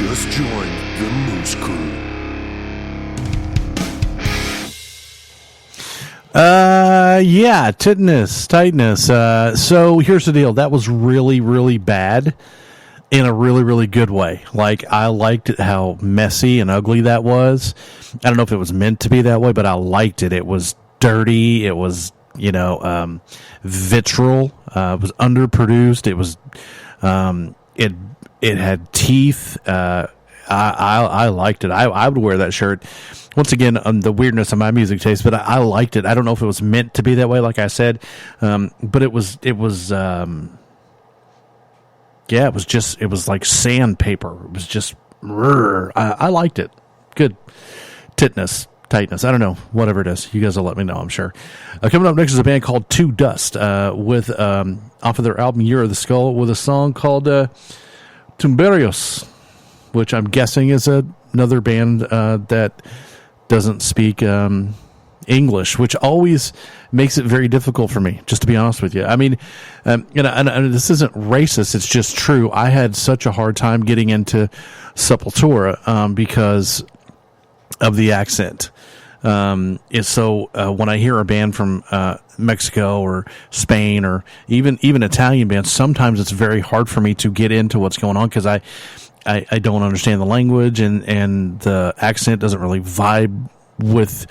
just joined the Moose Crew. Yeah, tightness. So here's the deal. That was really, really bad in a really, really good way. Like, I liked how messy and ugly that was. I don't know if it was meant to be that way, but I liked it. It was dirty. It was, vitriol. It was underproduced. It was, it had teeth. I liked it. I would wear that shirt. Once again, the weirdness of my music taste, but I liked it. I don't know if it was meant to be that way, like I said, but it was it was like sandpaper. It was just, I liked it. Good. Tightness. I don't know. Whatever it is. You guys will let me know, I'm sure. Coming up next is a band called Two Dust, with off of their album Year of the Skull, with a song called Tumberios, which I'm guessing is another band that doesn't speak English, which always makes it very difficult for me, just to be honest with you. I mean, and this isn't racist, it's just true. I had such a hard time getting into Sepultura because of the accent. When I hear a band from Mexico or Spain or even Italian bands, sometimes it's very hard for me to get into what's going on because I don't understand the language and the accent doesn't really vibe with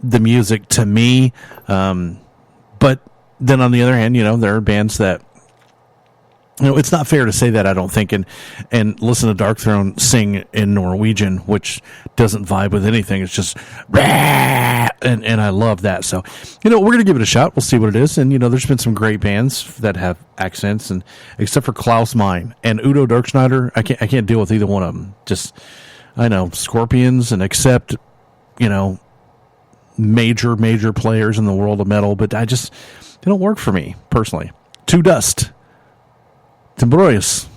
the music to me. But then on the other hand, there are bands that, it's not fair to say that, I don't think, and listen to Dark Throne sing in Norwegian, which doesn't vibe with anything. It's just, and I love that. So, we're going to give it a shot. We'll see what it is. And, there's been some great bands that have accents, and except for Klaus Meine and Udo Dirkschneider, I can't deal with either one of them. Just, I know, Scorpions, and accept, major players in the world of metal, but they don't work for me, personally. Two Dust. Temporarius.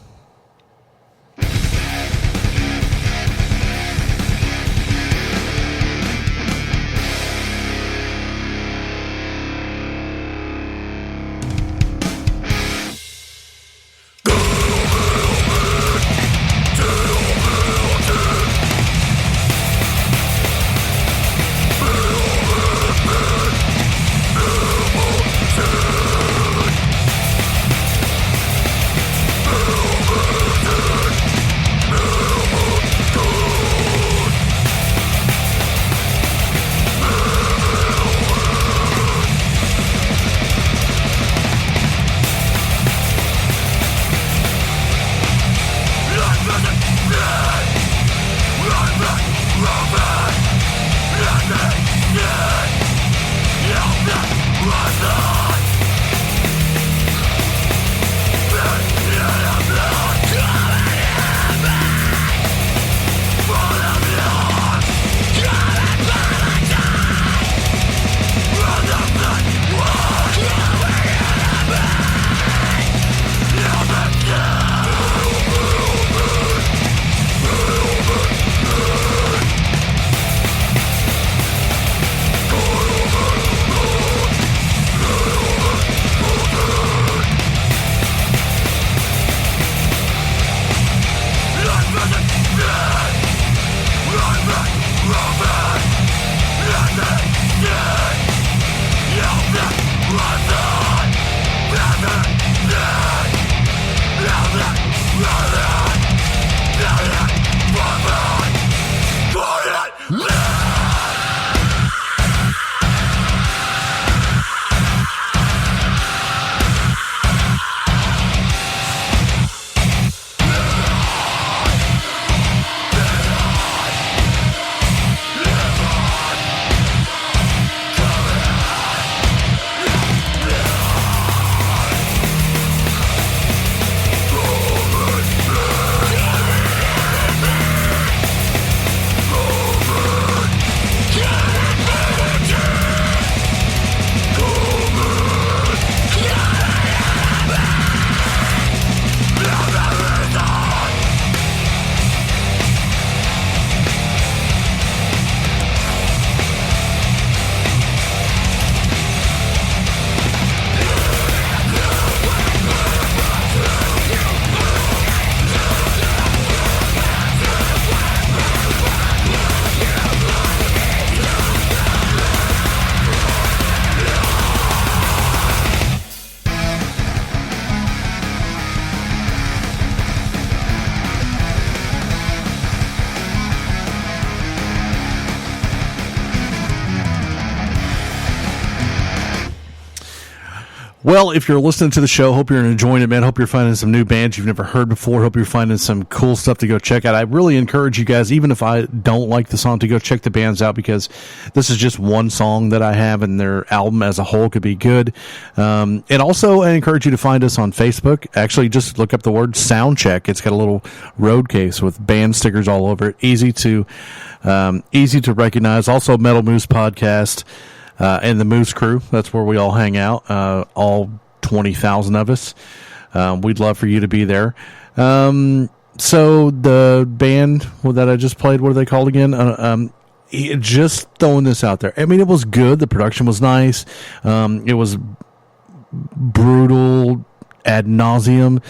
Go! Well, if you're listening to the show, hope you're enjoying it, man. Hope you're finding some new bands you've never heard before. Hope you're finding some cool stuff to go check out. I really encourage you guys, even if I don't like the song, to go check the bands out, because this is just one song that I have, and their album as a whole could be good. And also, I encourage you to find us on Facebook. Actually, just look up the word SOUNDCHECK. It's got a little road case with band stickers all over it. Easy to recognize. Also, Metal Moose Podcast. And the Moose Crew, that's where we all hang out, all 20,000 of us. We'd love for you to be there. So the band that I just played, what are they called again? Just throwing this out there. I mean, it was good. The production was nice. It was brutal ad nauseum.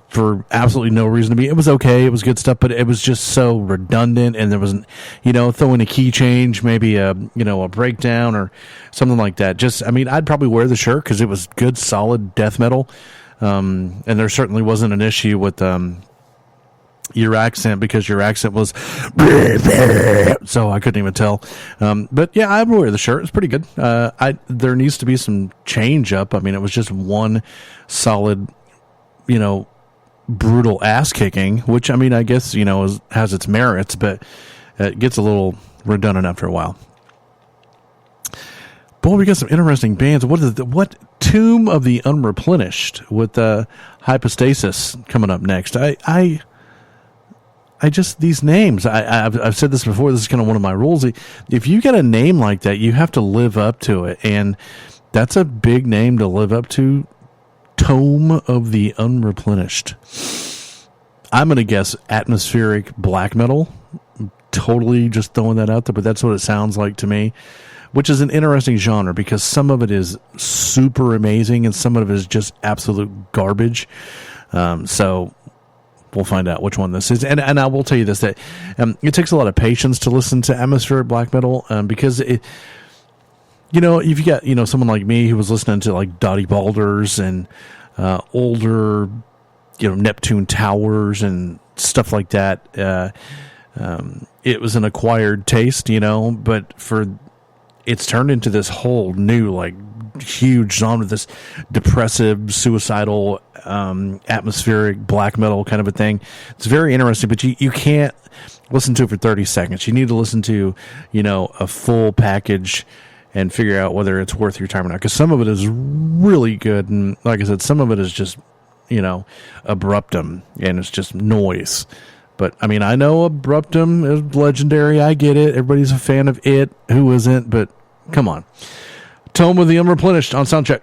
For absolutely no reason to be. It was okay. It was good stuff, but it was just so redundant, and there wasn't, throwing a key change, maybe a breakdown or something like that. Just, I mean, I'd probably wear the shirt because it was good, solid death metal. And there certainly wasn't an issue with, your accent, because your accent was, so I couldn't even tell. But yeah, I would wear the shirt. It's pretty good. There needs to be some change up. I mean, it was just one solid, brutal ass kicking, which, I mean, I guess, has its merits, but it gets a little redundant after a while. Boy, we got some interesting bands. What Tomb of the Unreplenished with Hypostasis coming up next. I just, these names, I've said this before, this is kind of one of my rules. If you get a name like that, you have to live up to it, and that's a big name to live up to. Tome of the Unreplenished. I'm going to guess atmospheric black metal. Totally just throwing that out there, but that's what it sounds like to me, which is an interesting genre, because some of it is super amazing and some of it is just absolute garbage. So we'll find out which one this is. And I will tell you this, that it takes a lot of patience to listen to atmospheric black metal, because it, if you got, someone like me who was listening to like Dottie Balders and older, Neptune Towers and stuff like that, it was an acquired taste, but it's turned into this whole new, like, huge genre, this depressive, suicidal, atmospheric black metal kind of a thing. It's very interesting, but you can't listen to it for 30 seconds. You need to listen to, a full package and figure out whether it's worth your time or not. Because some of it is really good, and like I said, some of it is just, abruptum, and it's just noise. But, I mean, I know abruptum is legendary. I get it. Everybody's a fan of it. Who isn't? But come on. Tome of the Unreplenished on Soundcheck.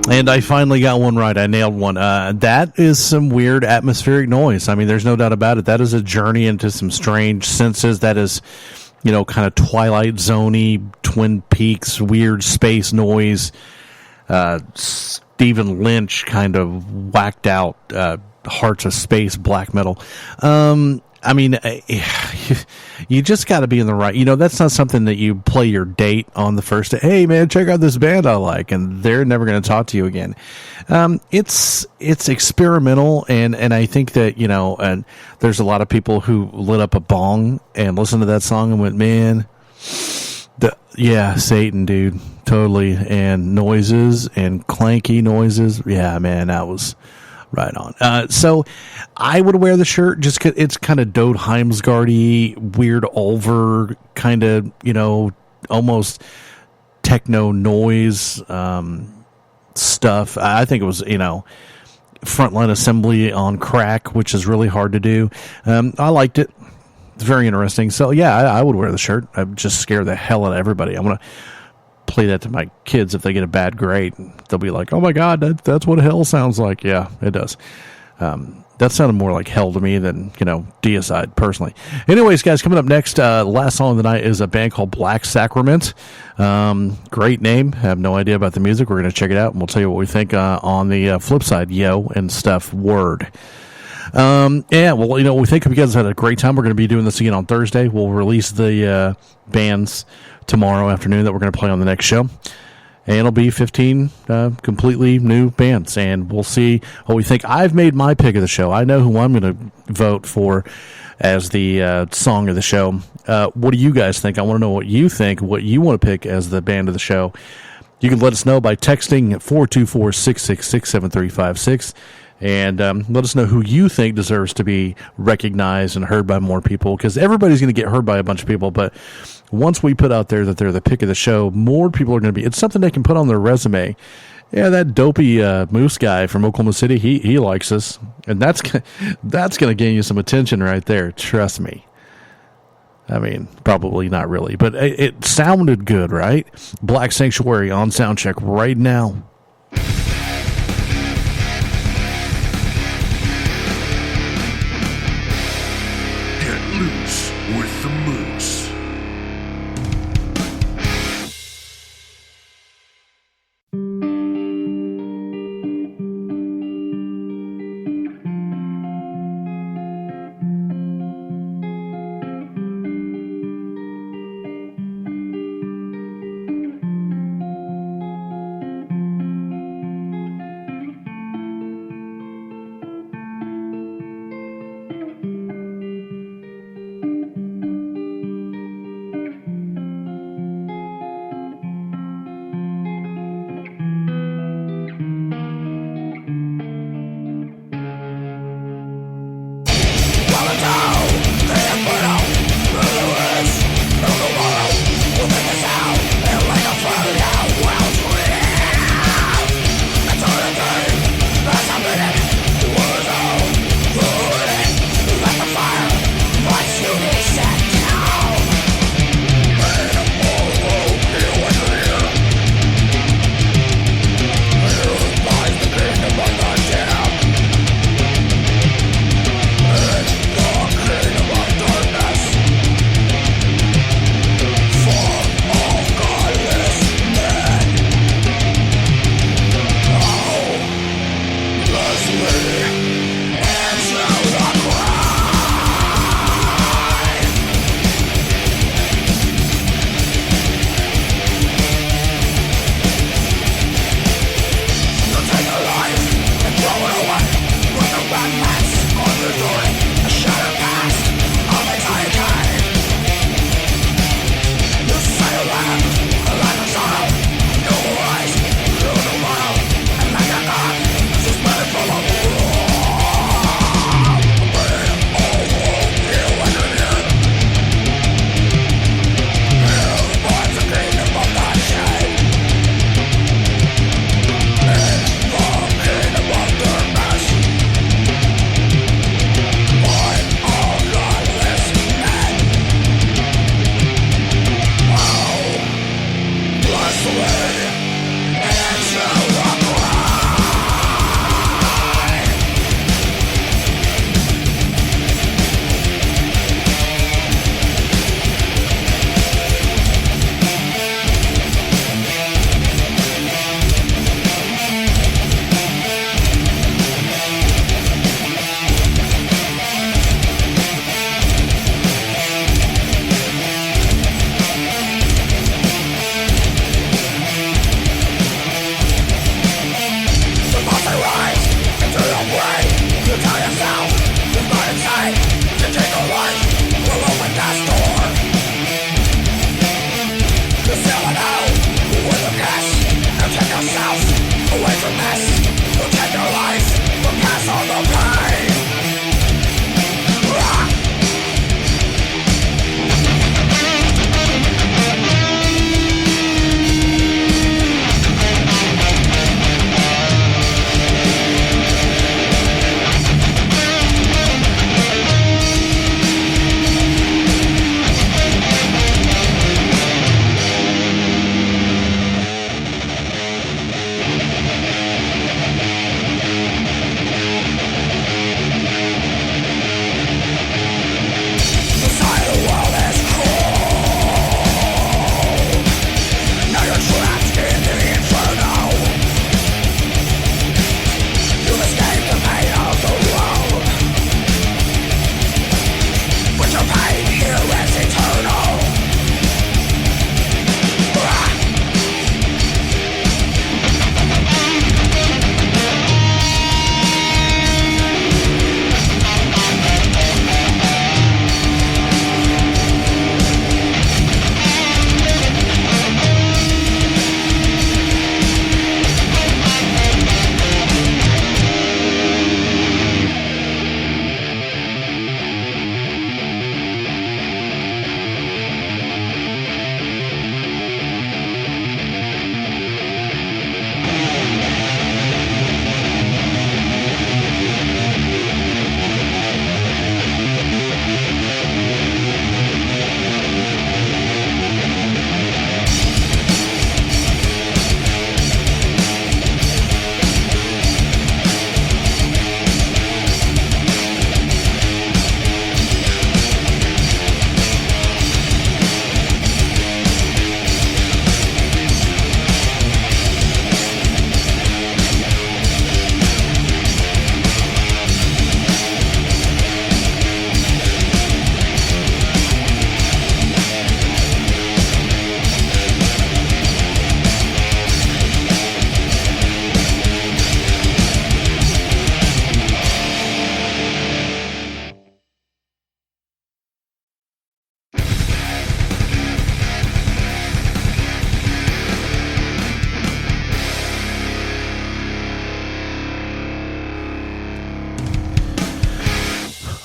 And I finally got one right. I nailed one. That is some weird atmospheric noise. I mean, there's no doubt about it. That is a journey into some strange senses. That is, kind of Twilight Zone-y, Twin Peaks, weird space noise. Stephen Lynch kind of whacked out Hearts of Space black metal. I mean, you just got to be in the right. That's not something that you play your date on the first day. Hey, man, check out this band I like, and they're never going to talk to you again. It's experimental, and I think that and there's a lot of people who lit up a bong and listened to that song and went, man, Satan, dude, totally, and noises and clanky noises. Yeah, man, that was. Right on. So I would wear the shirt just 'cause it's kind of Dode Heimsgard-y, weird Ulver kind of, almost techno noise stuff. I think it was, frontline assembly on crack, which is really hard to do. I liked it. It's very interesting. So, yeah, I would wear the shirt. I'd just scare the hell out of everybody. I'm going to play that to my kids if they get a bad grade. They'll be like, oh my God, that's what hell sounds like. Yeah, it does. That sounded more like hell to me than, deicide, personally. Anyways, guys, coming up next, last song of the night is a band called Black Sacrament. Great name. Have no idea about the music. We're going to check it out, and we'll tell you what we think on the flip side. Yo and stuff, word. We think you guys had a great time. We're going to be doing this again on Thursday. We'll release the bands tomorrow afternoon that we're going to play on the next show. And it'll be 15 completely new bands, and we'll see what we think. I've made my pick of the show. I know who I'm going to vote for as the song of the show. What do you guys think? I want to know what you think, what you want to pick as the band of the show. You can let us know by texting at 424-666-7356. And let us know who you think deserves to be recognized and heard by more people, because everybody's going to get heard by a bunch of people. But once we put out there that they're the pick of the show, more people are going to be. It's something they can put on their resume. Yeah, that dopey Moose guy from Oklahoma City, he likes us. And that's going to gain you some attention right there. Trust me. I mean, probably not really, but it sounded good, right? Black Sanctuary on Soundcheck right now. Loose with the Moose.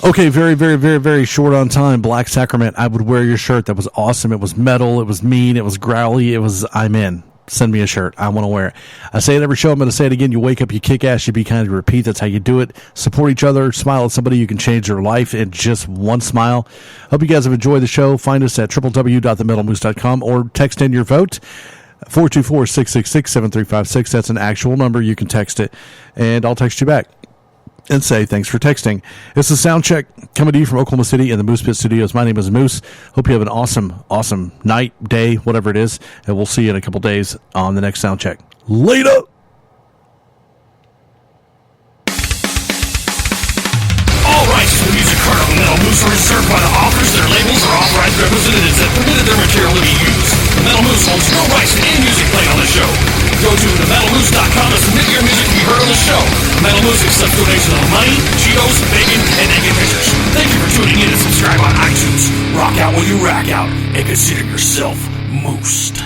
Okay, very, very, very, very short on time. Black Sacrament. I would wear your shirt. That was awesome. It was metal. It was mean. It was growly. I'm in. Send me a shirt. I want to wear it. I say it every show. I'm going to say it again. You wake up, you kick ass, you be kind, you repeat. That's how you do it. Support each other. Smile at somebody. You can change their life in just one smile. Hope you guys have enjoyed the show. Find us at www.themetalmoose.com or text in your vote. 424-666-7356. That's an actual number. You can text it, and I'll text you back and say thanks for texting. It's a sound check coming to you from Oklahoma City in the Moose Pit Studios. My name is Moose. Hope you have an awesome night, day, whatever it is, and we'll see you in a couple days on the next sound check. Later! All rights to the music heard on the Metal Moose are reserved by the authors, their labels, or authorized representatives that permitted their material to be used. The Metal Moose holds no rights to any music played on the show. Go to themetalmoose.com to submit your music to be heard on the show. Metal Moose accepts donations of money, Cheetos, bacon, and naked pictures. Thank you for tuning in and subscribe on iTunes. Rock out while you rack out, and consider yourself moosed.